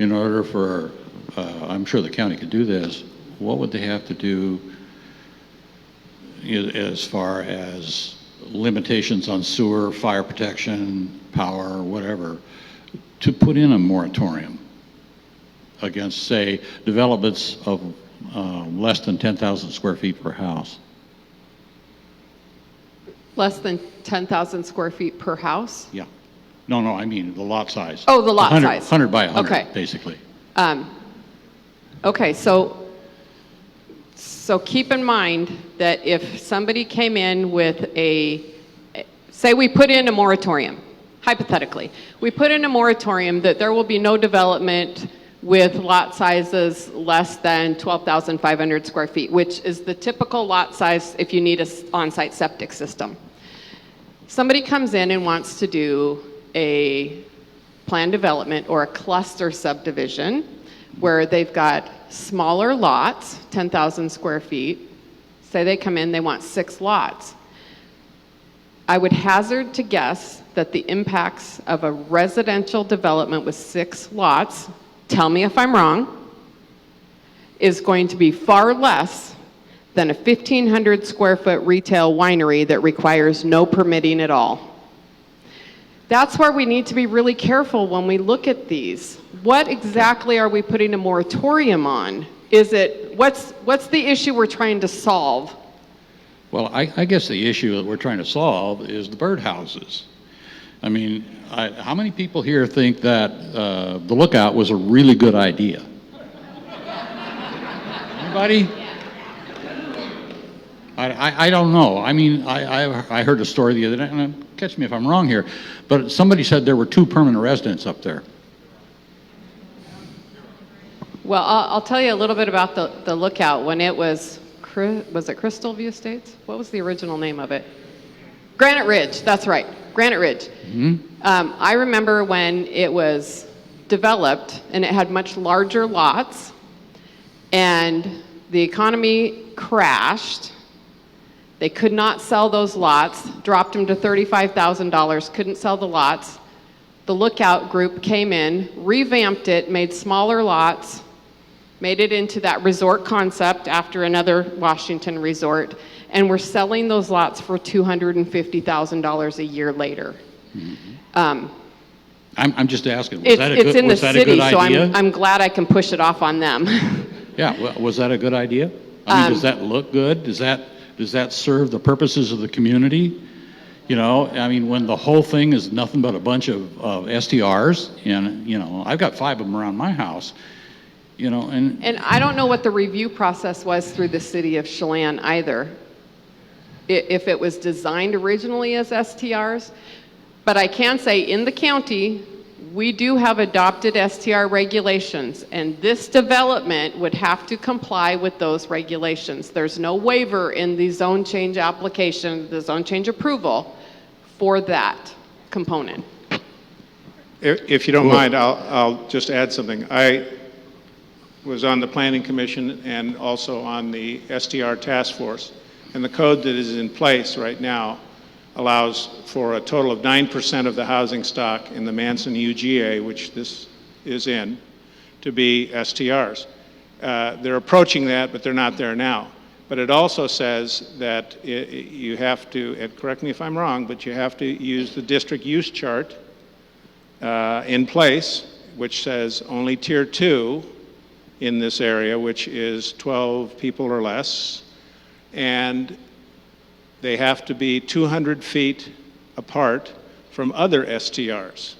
in order for, I'm sure the county could do this, what would they have to do as far as limitations on sewer, fire protection, power, whatever, to put in a moratorium against, say, developments of less than 10,000 square feet per house? Less than 10,000 square feet per house? Yeah. No, I mean the lot size. Oh, the lot 100, size. 100 by 100, okay. Basically. Okay, so keep in mind that if somebody came in with say we put in a moratorium, hypothetically, we put in a moratorium that there will be no development with lot sizes less than 12,500 square feet, which is the typical lot size if you need an on-site septic system. Somebody comes in and wants to do a plan development or a cluster subdivision where they've got smaller lots, 10,000 square feet. Say they come in, they want 6 lots. I would hazard to guess that the impacts of a residential development with 6 lots, tell me if I'm wrong, is going to be far less than a 1,500 square foot retail winery that requires no permitting at all. That's where we need to be really careful when we look at these. What exactly are we putting a moratorium on? What's the issue we're trying to solve? Well, I guess the issue that we're trying to solve is the birdhouses. I mean, how many people here think that the Lookout was a really good idea? Anybody? I don't know. I mean, I heard a story the other day, and catch me if I'm wrong here, but somebody said there were 2 permanent residents up there. Well, I'll tell you a little bit about the Lookout. When it was it Crystal View Estates? What was the original name of it? Granite Ridge, that's right, Granite Ridge. Mm-hmm. I remember when it was developed and it had much larger lots and the economy crashed. They could not sell those lots, dropped them to $35,000, couldn't sell the lots. The Lookout group came in, revamped it, made smaller lots, made it into that resort concept after another Washington resort, and we're selling those lots for $250,000 a year later. Mm-hmm. I'm just asking, it's in the city, so idea? I'm glad I can push it off on them. Yeah, well, was that a good idea? I mean, does that look good? Does that serve the purposes of the community? You know, I mean, when the whole thing is nothing but a bunch of STRs, and, you know, I've got 5 of them around my house, you know, and I don't know what the review process was through the city of Chelan either, if it was designed originally as STRs, but I can say in the county, we do have adopted STR regulations, and this development would have to comply with those regulations. There's no waiver in the zone change application, the zone change approval for that component. If you don't mind, I'll just add something. I was on the Planning Commission and also on the STR task force, and the code that is in place right now allows for a total of 9% of the housing stock in the Manson UGA, which this is in to be STRs. They're approaching that, but they're not there now. But it also says that you have to, and correct me if I'm wrong, but you have to use the district use chart in place, which says only tier 2 in this area, which is 12 people or less, and they have to be 200 feet apart from other STRs.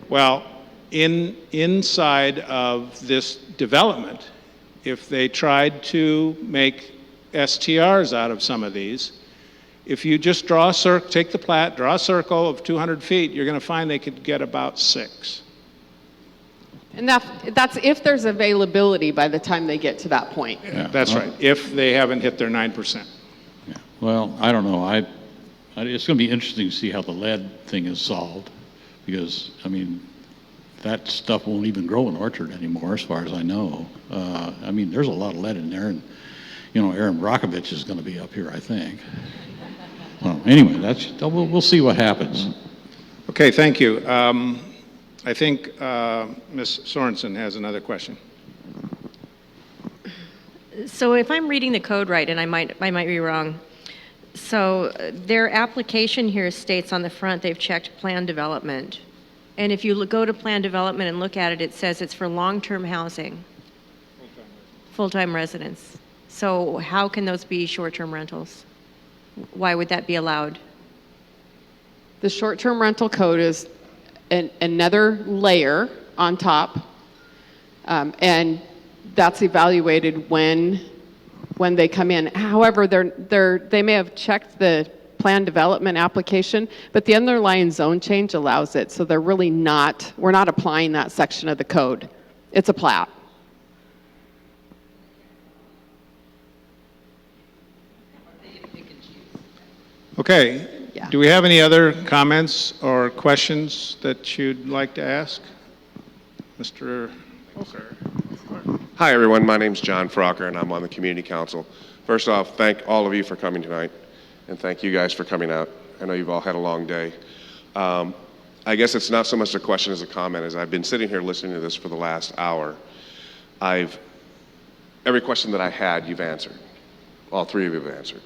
Well, inside of this development, if they tried to make STRs out of some of these, if you just draw a circle, take the plat, draw a circle of 200 feet, you're going to find they could get about 6. And that's if there's availability by the time they get to that point. Yeah. That's right, if they haven't hit their 9%. Yeah. Well, I don't know. It's going to be interesting to see how the lead thing is solved, because, I mean, that stuff won't even grow in Orchard anymore, as far as I know. I mean, there's a lot of lead in there, and, you know, Aaron Brockovich is going to be up here, I think. Well, anyway, we'll see what happens. Okay, thank you. I think Ms. Sorensen has another question. So if I'm reading the code right, and I might be wrong, so their application here states on the front they've checked plan development. And if you go to plan development and look at it, it says it's for long-term housing, full-time residents. So how can those be short-term rentals? Why would that be allowed? The short-term rental code is another layer on top, and that's evaluated when they come in. However, they may have checked the plan development application, but the underlying zone change allows it, so we're not applying that section of the code. It's a plat. Okay. Yeah. Do we have any other comments or questions that you'd like to ask? Mr. Hi, everyone. My name's John Frocker, and I'm on the Community Council. First off, thank all of you for coming tonight, and thank you guys for coming out. I know you've all had a long day. I guess it's not so much a question as a comment, as I've been sitting here listening to this for the last hour. Every question that I had, you've answered. All three of you have answered.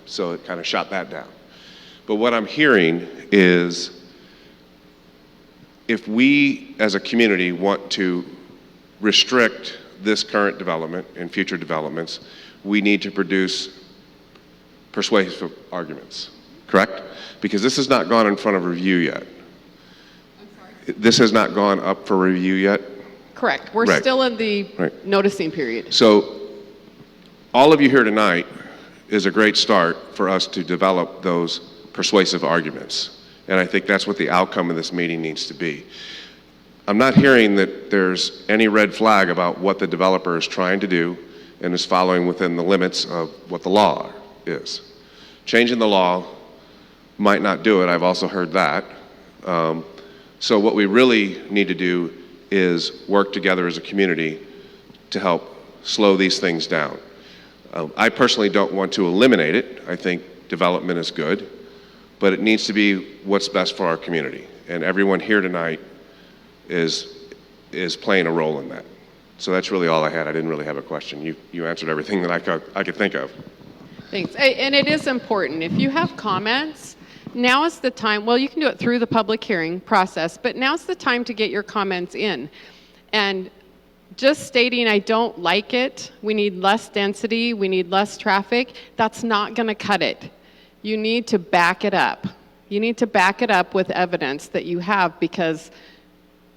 So it kind of shot that down. But what I'm hearing is, if we as a community want to restrict this current development and future developments, we need to produce persuasive arguments, correct? Because this has not gone in front of review yet. I'm sorry? This has not gone up for review yet? Correct. We're Right. still in the Right. noticing period. So all of you here tonight is a great start for us to develop those persuasive arguments. And I think that's what the outcome of this meeting needs to be. I'm not hearing that there's any red flag about what the developer is trying to do and is following within the limits of what the law is. Changing the law might not do it. I've also heard that. So what we really need to do is work together as a community to help slow these things down. I personally don't want to eliminate it. I think development is good, but it needs to be what's best for our community. And everyone here tonight is playing a role in that. So that's really all I had. I didn't really have a question. You answered everything that I could think of. Thanks. And it is important. If you have comments, now is the time. Well, you can do it through the public hearing process, but now's the time to get your comments in. And just stating, I don't like it, we need less density, we need less traffic, that's not going to cut it. You need to back it up. You need to back it up with evidence that you have, because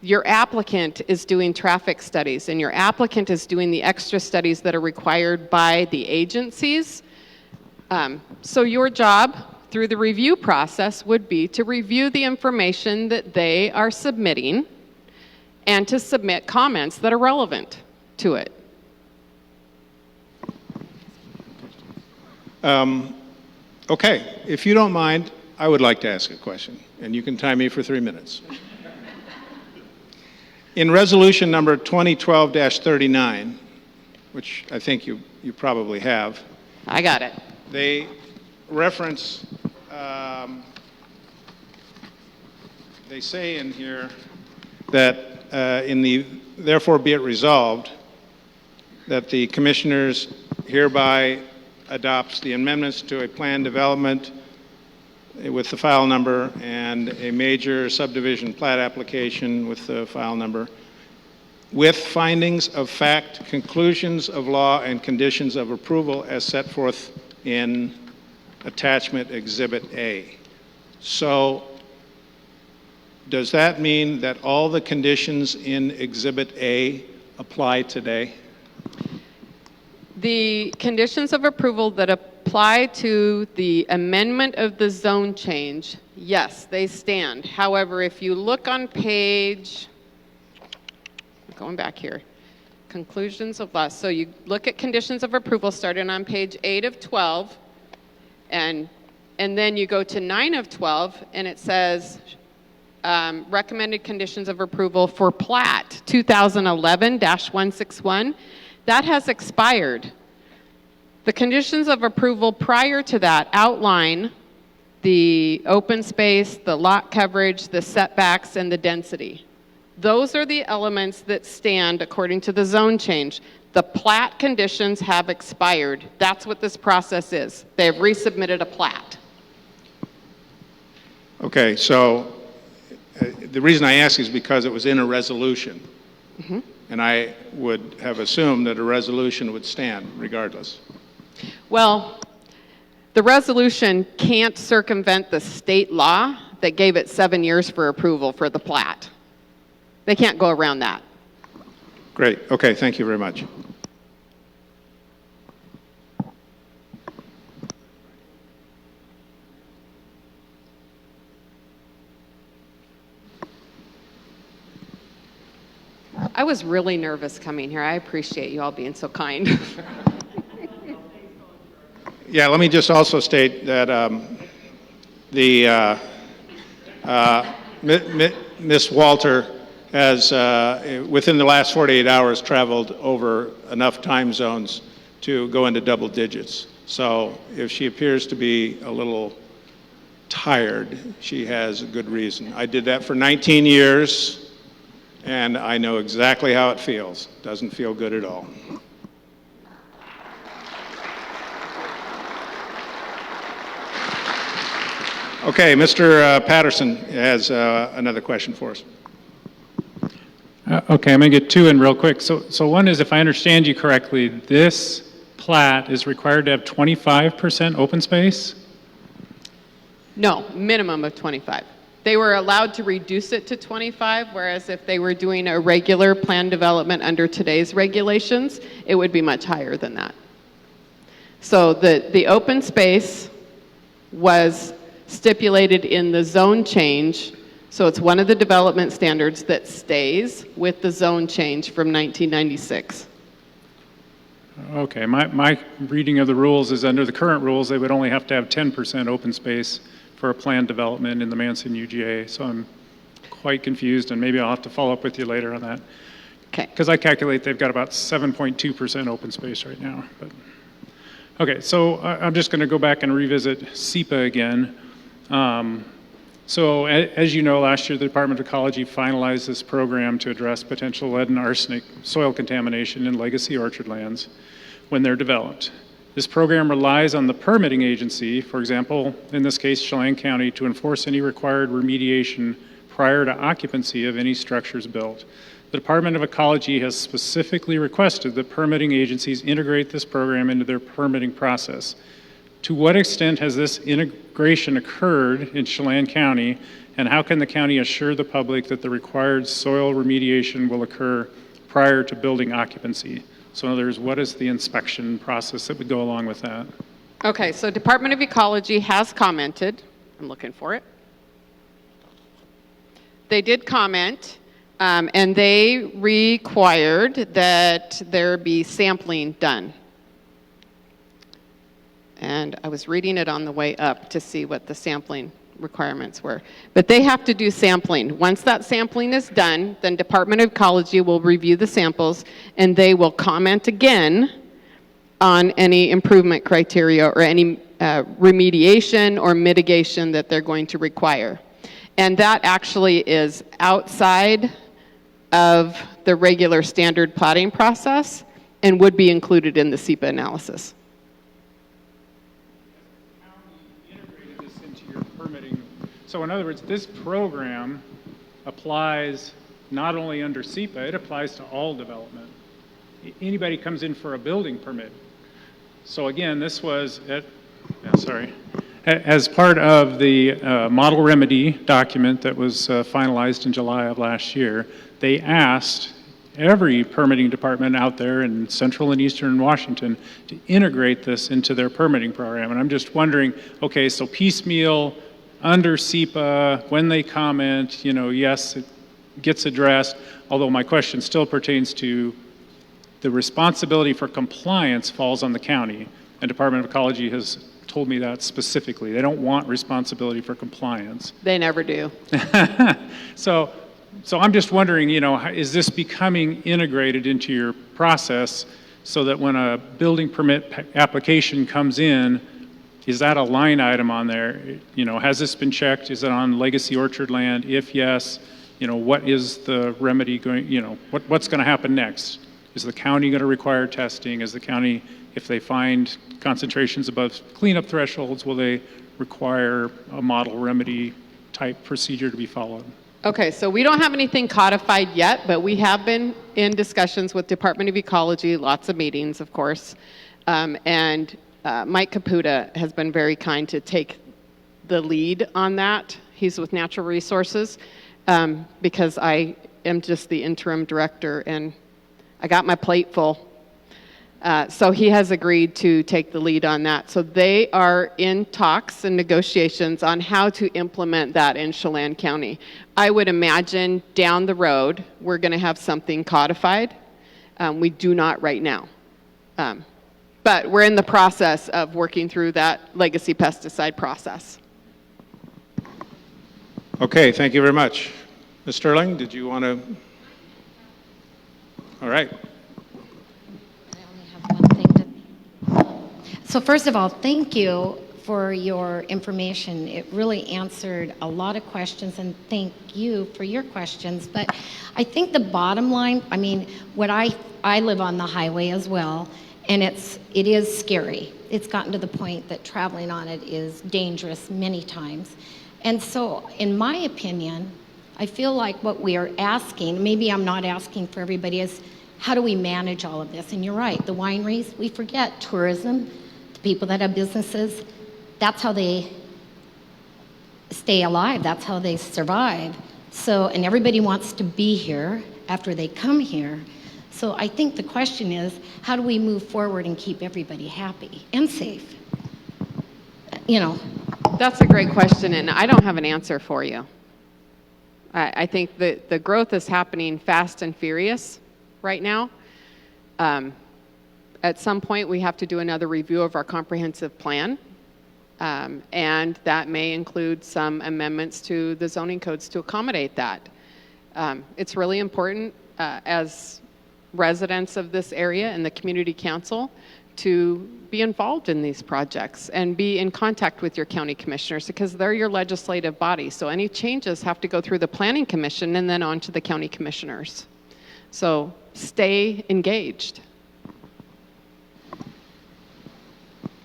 your applicant is doing traffic studies and your applicant is doing the extra studies that are required by the agencies. So your job through the review process would be to review the information that they are submitting and to submit comments that are relevant to it. Okay, if you don't mind, I would like to ask a question, and you can time me for 3 minutes. In resolution number 2012-39, which I think you probably have. I got it. They reference, they say in here that therefore be it resolved that the Commissioners hereby adopts the amendments to a plan development with the file number and a major subdivision plat application with the file number, with findings of fact, conclusions of law, and conditions of approval as set forth in attachment Exhibit A. So, does that mean that all the conditions in Exhibit A apply today? The conditions of approval that apply to the amendment of the zone change, yes, they stand. However, if you look on page, going back here, conclusions of law. So you look at conditions of approval starting on page 8 of 12, and then you go to 9 of 12, and it says recommended conditions of approval for plat 2011-161. That has expired. The conditions of approval prior to that outline the open space, the lot coverage, the setbacks, and the density. Those are the elements that stand according to the zone change. The plat conditions have expired. That's what this process is. They have resubmitted a plat. Okay, so the reason I ask is because it was in a resolution. Mm-hmm. And I would have assumed that a resolution would stand regardless. Well, the resolution can't circumvent the state law that gave it 7 years for approval for the plat. They can't go around that. Great. Okay, thank you very much. I was really nervous coming here. I appreciate you all being so kind. Yeah, let me just also state that Ms. Walter has, within the last 48 hours, traveled over enough time zones to go into double digits. So if she appears to be a little tired, she has a good reason. I did that for 19 years, and I know exactly how it feels. Doesn't feel good at all. Okay, Mr. Patterson has another question for us. Okay, I'm going to get two in real quick. So one is, if I understand you correctly, this plat is required to have 25% open space? No, minimum of 25. They were allowed to reduce it to 25, whereas if they were doing a regular plan development under today's regulations, it would be much higher than that. So the open space was stipulated in the zone change, so it's one of the development standards that stays with the zone change from 1996. Okay, my reading of the rules is under the current rules, they would only have to have 10% open space for a planned development in the Manson UGA, so I'm quite confused, and maybe I'll have to follow up with you later on that. Okay. Because I calculate they've got about 7.2% open space right now. But okay, so I'm just going to go back and revisit SEPA again. So as you know, last year the Department of Ecology finalized this program to address potential lead and arsenic soil contamination in legacy orchard lands when they're developed. This program relies on the permitting agency, for example, in this case, Chelan County, to enforce any required remediation prior to occupancy of any structures built. The Department of Ecology has specifically requested that permitting agencies integrate this program into their permitting process. To what extent has this integration occurred in Chelan County, and how can the county assure the public that the required soil remediation will occur prior to building occupancy? So in other words, what is the inspection process that would go along with that? Okay, so Department of Ecology has commented. I'm looking for it. They did comment, and they required that there be sampling done. And I was reading it on the way up to see what the sampling requirements were. But they have to do sampling. Once that sampling is done, then Department of Ecology will review the samples, and they will comment again on any improvement criteria or any remediation or mitigation that they're going to require. And that actually is outside of the regular standard plating process and would be included in the SEPA analysis. Integrated this into your permitting. So in other words, this program applies not only under SEPA, it applies to all development. Anybody comes in for a building permit. So again, this was as part of the model remedy document that was finalized in July of last year. They asked every permitting department out there in central and eastern Washington to integrate this into their permitting program. And I'm just wondering, okay, so piecemeal under SEPA, when they comment, yes, it gets addressed, although my question still pertains to the responsibility for compliance falls on the county, and Department of Ecology has told me that specifically. They don't want responsibility for compliance. They never do. So I'm just wondering, is this becoming integrated into your process so that when a building permit application comes in, is that a line item on there? Has this been checked? Is it on legacy orchard land? If yes, what is the remedy going, what's going to happen next? Is the county going to require testing? Is the county, if they find concentrations above cleanup thresholds, will they require a model remedy type procedure to be followed? Okay, so we don't have anything codified yet, but we have been in discussions with Department of Ecology, lots of meetings, of course, and Mike Caputa has been very kind to take the lead on that. He's with Natural Resources because I am just the interim director and I got my plate full. So he has agreed to take the lead on that. So they are in talks and negotiations on how to implement that in Chelan County. I would imagine down the road, we're going to have something codified. We do not right now. But we're in the process of working through that legacy pesticide process. Okay, thank you very much. Ms. Sterling, did you want to? All right. So first of all, thank you for your information. It really answered a lot of questions, and thank you for your questions. But I think the bottom line, I live on the highway as well, and it is scary. It's gotten to the point that traveling on it is dangerous many times. And so, in my opinion, I feel like what we are asking, maybe I'm not asking for everybody, is how do we manage all of this? And you're right, the wineries, we forget tourism, the people that have businesses, that's how they stay alive, that's how they survive. So, and everybody wants to be here after they come here. So I think the question is, how do we move forward and keep everybody happy and safe? That's a great question, and I don't have an answer for you. I think that the growth is happening fast and furious right now. At some point, we have to do another review of our comprehensive plan, and that may include some amendments to the zoning codes to accommodate that. It's really important as residents of this area and the community council to be involved in these projects and be in contact with your county commissioners because they're your legislative body. So any changes have to go through the planning commission and then on to the county commissioners. So stay engaged.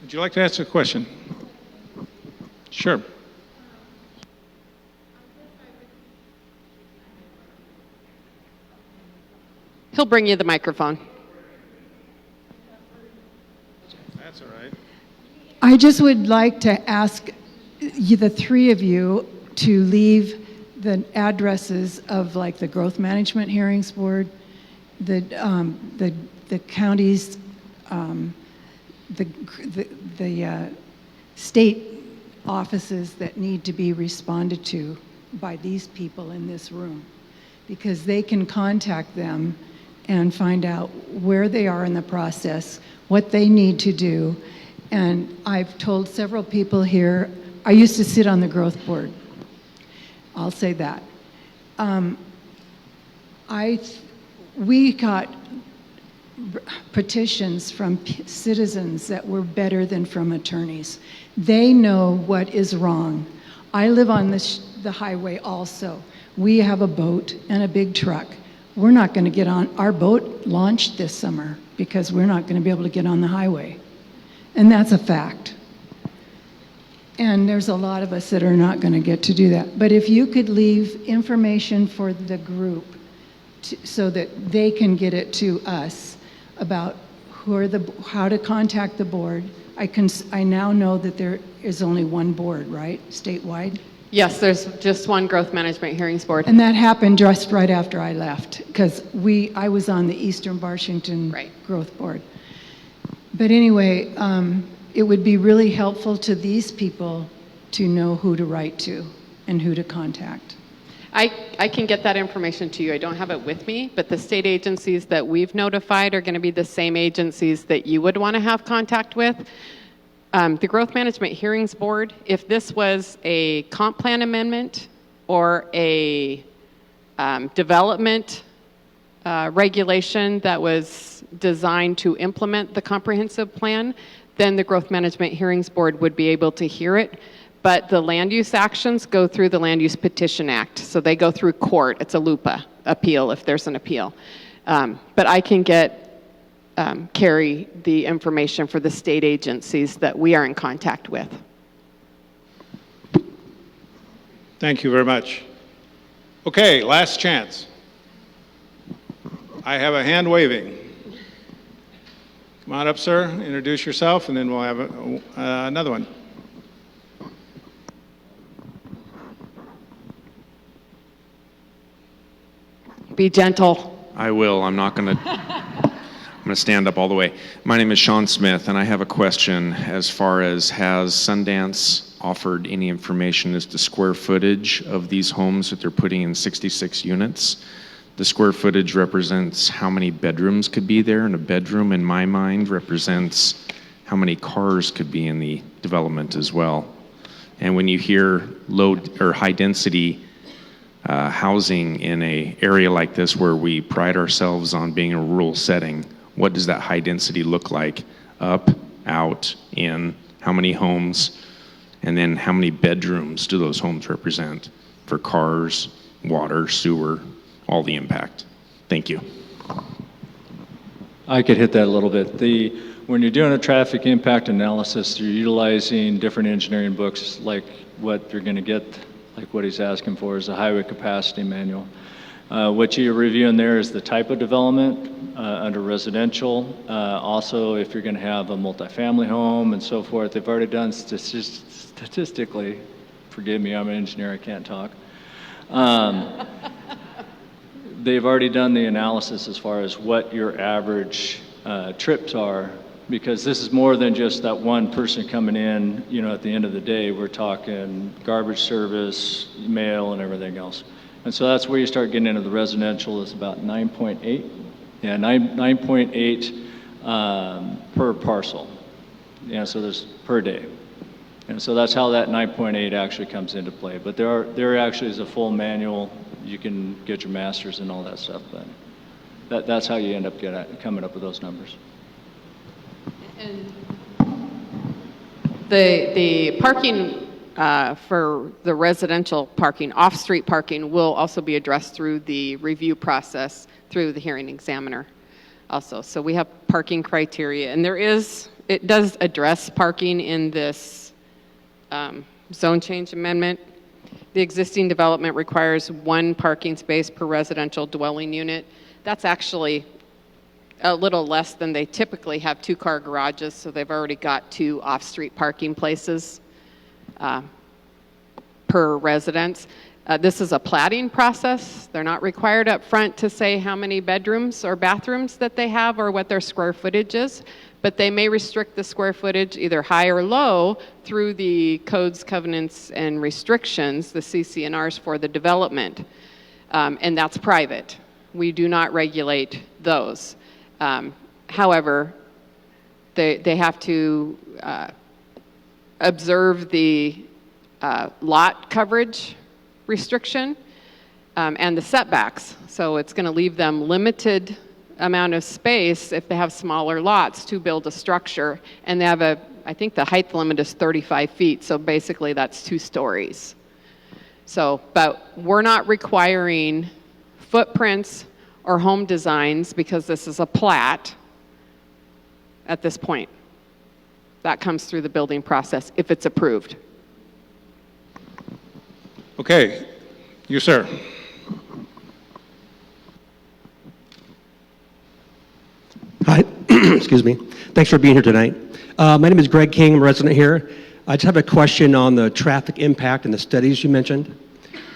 Would you like to ask a question? Sure. He'll bring you the microphone. That's all right. I just would like to ask the three of you to leave the addresses of like the Growth Management Hearings Board, the counties, the state offices that need to be responded to by these people in this room, because they can contact them and find out where they are in the process, what they need to do. And I've told several people here, I used to sit on the growth board. I'll say that. We got petitions from citizens that were better than from attorneys. They know what is wrong. I live on the highway also. We have a boat and a big truck. we're not going to get on, our boat launched this summer because we're not going to be able to get on the highway. And that's a fact. And there's a lot of us that are not going to get to do that. But if you could leave information for the group so that they can get it to us about how to contact the board. I now know that there is only one board, right, statewide? Yes, there's just one growth management hearings board. And that happened just right after I left, because I was on the Eastern Washington Growth Board. But anyway, it would be really helpful to these people to know who to write to and who to contact. I can get that information to you. I don't have it with me, but the state agencies that we've notified are going to be the same agencies that you would want to have contact with. The Growth Management Hearings Board, if this was a comp plan amendment or a development regulation that was designed to implement the comprehensive plan, then the Growth Management Hearings Board would be able to hear it. But the land use actions go through the Land Use Petition Act. So they go through court. It's a LUPA appeal if there's an appeal. But I can carry the information for the state agencies that we are in contact with. Thank you very much. Okay, last chance. I have a hand waving. Come on up, sir. Introduce yourself, and then we'll have another one. Be gentle. I will. I'm not going to. I'm going to stand up all the way. My name is Sean Smith, and I have a question as far as has Sundance offered any information as to square footage of these homes that they're putting in 66 units? The square footage represents how many bedrooms could be there, and a bedroom, in my mind, represents how many cars could be in the development as well. And when you hear low or high density housing in an area like this where we pride ourselves on being a rural setting, what does that high density look like? Up, out, in, how many homes, and then how many bedrooms do those homes represent for cars, water, sewer, all the impact? Thank you. I could hit that a little bit. When you're doing a traffic impact analysis, you're utilizing different engineering books like what you're going to get, like what he's asking for is a highway capacity manual. What you're reviewing there is the type of development under residential. Also, if you're going to have a multifamily home and so forth, they've already done statistically, forgive me, I'm an engineer, I can't talk. They've already done the analysis as far as what your average trips are, because this is more than just that one person coming in, at the end of the day. We're talking garbage service, mail, and everything else. And so that's where you start getting into the residential. Is about 9.8. Yeah, 9.8 per parcel. Yeah, so there's per day. And so that's how that 9.8 actually comes into play. But there actually is a full manual. You can get your masters and all that stuff, but that's how you end up coming up with those numbers. And the parking for the residential parking, off-street parking, will also be addressed through the review process through the hearing examiner also. So we have parking criteria, and it does address parking in this zone change amendment. The existing development requires one parking space per residential dwelling unit. That's actually a little less than they typically have. 2-car garages, so they've already got 2 off-street parking places per residence. This is a platting process. They're not required up front to say how many bedrooms or bathrooms that they have or what their square footage is, but they may restrict the square footage either high or low through the codes, covenants, and restrictions, the CC&Rs for the development, and that's private. We do not regulate those. However, they have to observe the lot coverage restriction and the setbacks. So it's going to leave them limited amount of space if they have smaller lots to build a structure. And they have I think the height limit is 35 feet. So basically that's 2 stories. So, but we're not requiring footprints or home designs because this is a plat at this point. That comes through the building process if it's approved. Okay, you, sir. Hi, excuse me. Thanks for being here tonight. My name is Greg King, I'm a resident here. I just have a question on the traffic impact and the studies you mentioned.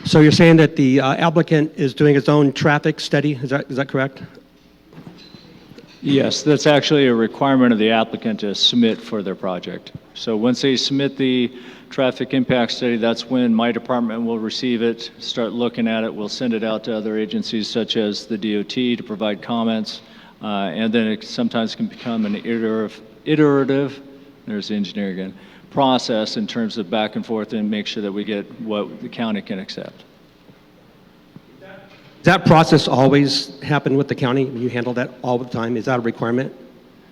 So you're saying that the applicant is doing its own traffic study, is that correct? Yes, that's actually a requirement of the applicant to submit for their project. So once they submit the traffic impact study, that's when my department will receive it, start looking at it. We'll send it out to other agencies such as the DOT to provide comments. And then it sometimes can become an iterative, there's the engineer again, process in terms of back and forth and make sure that we get what the county can accept. Does that process always happen with the county? You handle that all the time? Is that a requirement?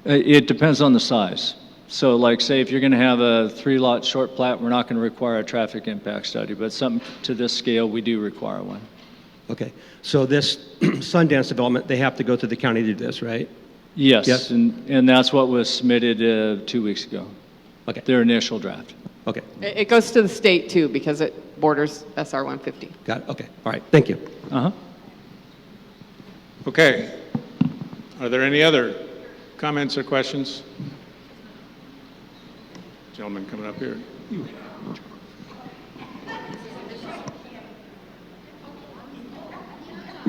It depends on the size. So like say if you're going to have a 3-lot short plat, we're not going to require a traffic impact study, but something to this scale, we do require one. Okay, so this Sundance development, they have to go through the county to do this, right? Yes, Yes? and that's what was submitted 2 weeks ago. Okay. Their initial draft. Okay, It goes to the state too because it borders SR 150. got it, okay, all right, thank you. Uh-huh. Okay. Are there any other comments or questions? Gentleman coming up here.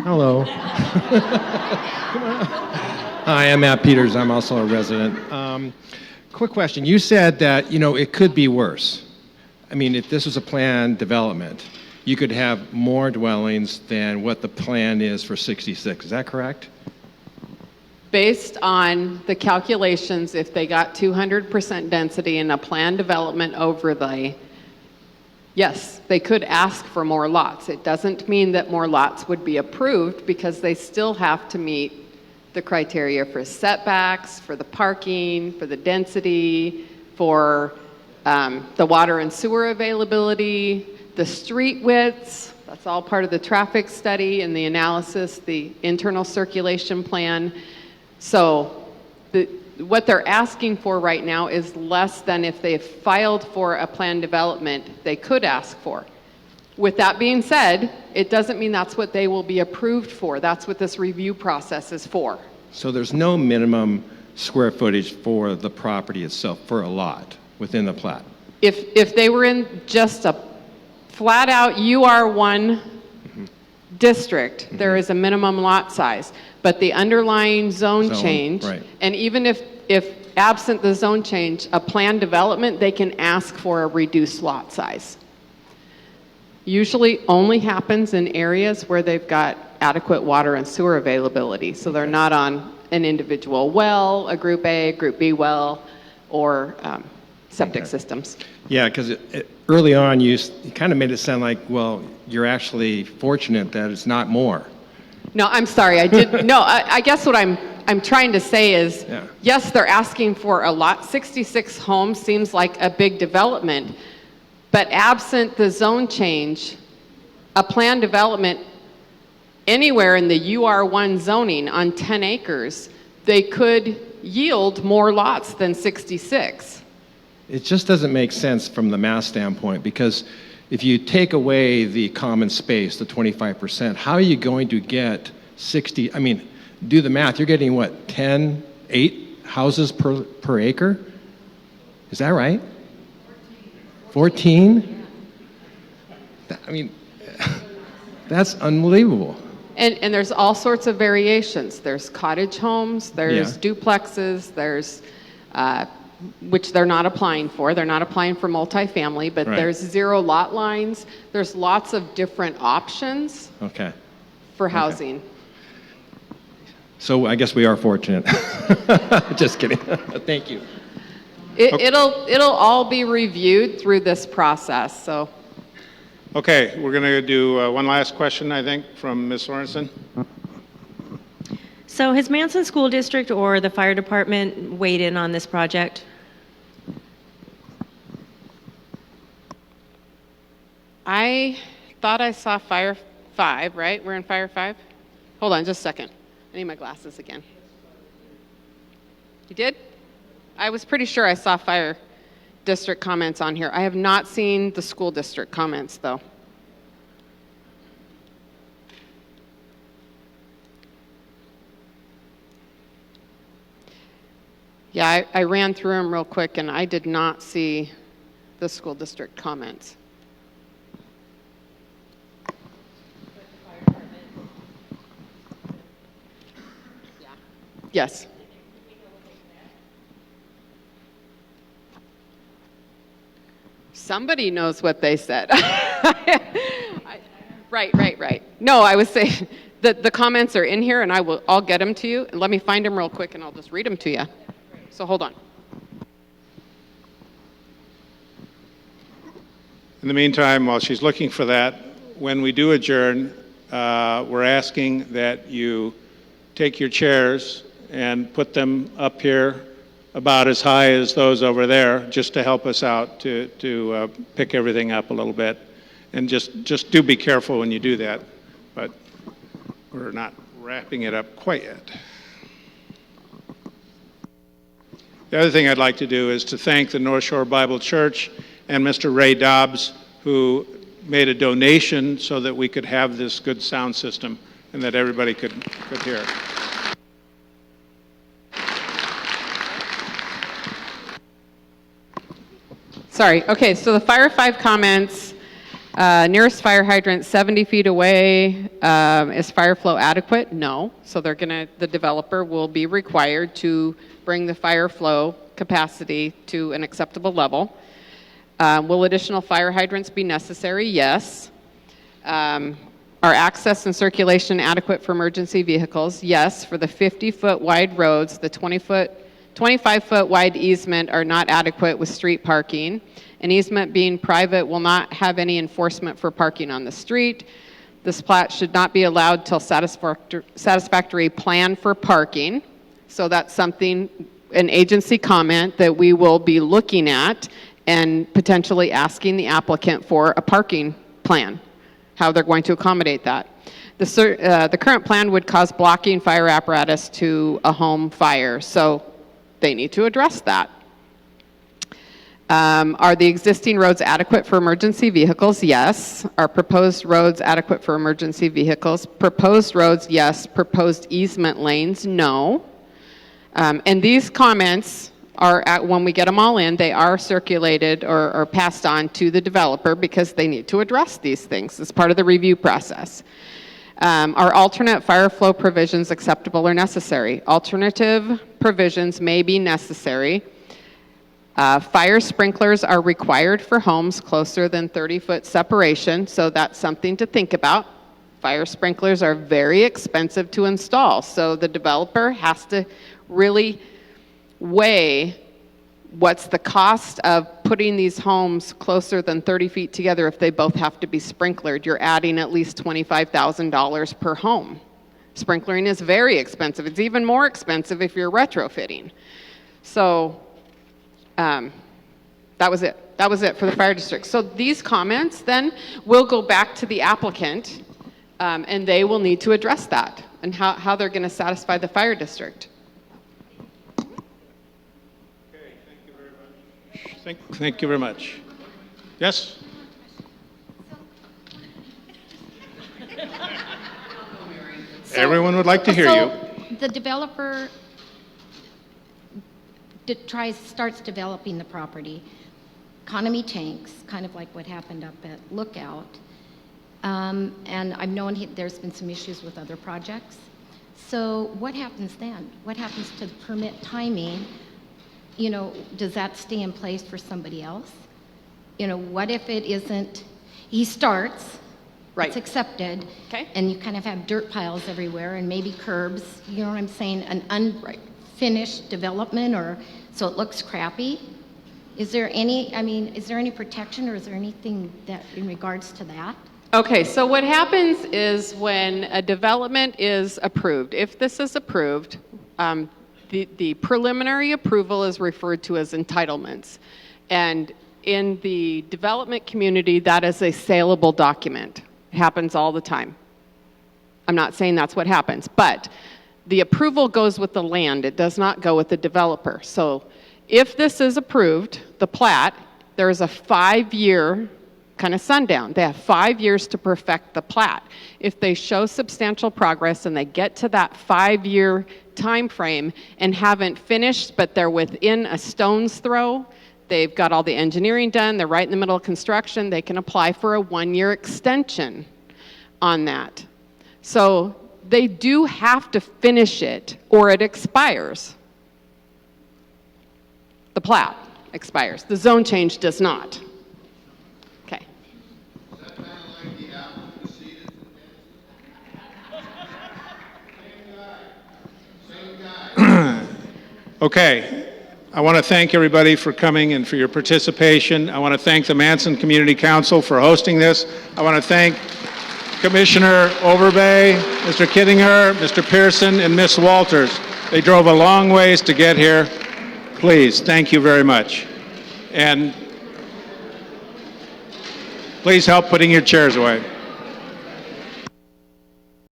Hello. Hi, I'm Matt Peters. I'm also a resident. Quick question. You said that, it could be worse. I mean, if this was a planned development, you could have more dwellings than what the plan is for 66. Is that correct? Based on the calculations, if they got 200% density in a planned development overlay, yes, they could ask for more lots. It doesn't mean that more lots would be approved because they still have to meet the criteria for setbacks, for the parking, for the density, for the water and sewer availability, the street widths. That's all part of the traffic study and the analysis, the internal circulation plan. So what they're asking for right now is less than if they filed for a planned development they could ask for. With that being said, it doesn't mean that's what they will be approved for. That's what this review process is for. So there's no minimum square footage for the property itself, for a lot, within the plat? If they were in just a flat out UR1 district, there is a minimum lot size. But the underlying zone change, right. and even if absent the zone change, a planned development, they can ask for a reduced lot size. Usually only happens in areas where they've got adequate water and sewer availability. So they're not on an individual well, a group A, group B well, or septic systems. Yeah, because early on you kind of made it sound like, well, you're actually fortunate that it's not more. No, I'm sorry, I did, no, I guess what I'm trying to say is, yes, they're asking for a lot. 66 homes seems like a big development, but absent the zone change, a planned development anywhere in the UR1 zoning on 10 acres, they could yield more lots than 66. It just doesn't make sense from the math standpoint, because if you take away the common space, the 25%, how are you going to get 60, I mean, do the math, you're getting what, 8 houses per acre? Is that right? 14? I mean, that's unbelievable. And there's all sorts of variations. There's cottage homes, there's duplexes, there's, which they're not applying for. They're not applying for multifamily, but there's 0 lot lines. There's lots of different options for housing. So I guess we are fortunate. Just kidding. Thank you. It'll all be reviewed through this process, so. Okay, we're going to do one last question, I think, from Ms. Sorensen. So has Manson School District or the fire department weighed in on this project? I thought I saw Fire 5, right? We're in Fire 5? Hold on just a second. I need my glasses again. You did? I was pretty sure I saw fire district comments on here. I have not seen the school district comments, though. Yeah, I ran through them real quick, and I did not see the school district comments. Yes. Somebody knows what they said. Right. No, I was saying that the comments are in here, and I'll get them to you. Let me find them real quick, and I'll just read them to you. So hold on. In the meantime, while she's looking for that, when we do adjourn, we're asking that you take your chairs and put them up here about as high as those over there, just to help us out to pick everything up a little bit. And just do be careful when you do that, but we're not wrapping it up quite yet. The other thing I'd like to do is to thank the North Shore Bible Church and Mr. Ray Dobbs, who made a donation so that we could have this good sound system and that everybody could hear it. Sorry. Okay, so the Fire 5 comments, nearest fire hydrant 70 feet away. Is Fireflow adequate? No. So the developer will be required to bring the Fireflow capacity to an acceptable level. Will additional fire hydrants be necessary? Yes. Are access and circulation adequate for emergency vehicles? Yes. For the 50-foot wide roads, the 25-foot wide easement are not adequate with street parking. An easement being private will not have any enforcement for parking on the street. This plat should not be allowed till satisfactory plan for parking. So that's something, an agency comment that we will be looking at and potentially asking the applicant for a parking plan, how they're going to accommodate that. The current plan would cause blocking fire apparatus to a home fire, so they need to address that. Are the existing roads adequate for emergency vehicles? Yes. Are proposed roads adequate for emergency vehicles? Proposed roads, yes. Proposed easement lanes, no. And these comments are, when we get them all in, they are circulated or passed on to the developer because they need to address these things as part of the review process. Are alternate fire flow provisions acceptable or necessary? Alternative provisions may be necessary. Fire sprinklers are required for homes closer than 30-foot separation, so that's something to think about. Fire sprinklers are very expensive to install, so the developer has to really weigh what's the cost of putting these homes closer than 30 feet together if they both have to be sprinklered. You're adding at least $25,000 per home. Sprinkling is very expensive. It's even more expensive if you're retrofitting. So that was it. That was it for the fire district. So these comments then will go back to the applicant, and they will need to address that and how they're going to satisfy the fire district. Thank you very much. Yes? Everyone would like to hear you. The developer starts developing the property. Economy tanks, kind of like what happened up at Lookout. And I've known there's been some issues with other projects. So what happens then? What happens to the permit timing? You know, does that stay in place for somebody else? You know, what if it isn't, he starts, right. It's accepted, okay. And you kind of have dirt piles everywhere and maybe curbs, you know what I'm saying, an unfinished development, or so it looks crappy? Is there any, is there any protection, or is there anything that in regards to that? Okay, so what happens is when a development is approved, if this is approved, the preliminary approval is referred to as entitlements. And in the development community, that is a saleable document. It happens all the time. I'm not saying that's what happens, but the approval goes with the land. It does not go with the developer. So if this is approved, the plat, there is a 5-year kind of sundown. They have 5 years to perfect the plat. If they show substantial progress and they get to that 5-year time frame and haven't finished, but they're within a stone's throw, they've got all the engineering done, they're right in the middle of construction, they can apply for a 1-year extension on that. So they do have to finish it or it expires. The plat expires. The zone change does not. Okay. Okay, I want to thank everybody for coming and for your participation. I want to thank the Manson Community Council for hosting this. I want to thank Commissioner Overbay, Mr. Kittinger, Mr. Pearson, and Ms. Walters. They drove a long ways to get here. Please, thank you very much. And please help putting your chairs away.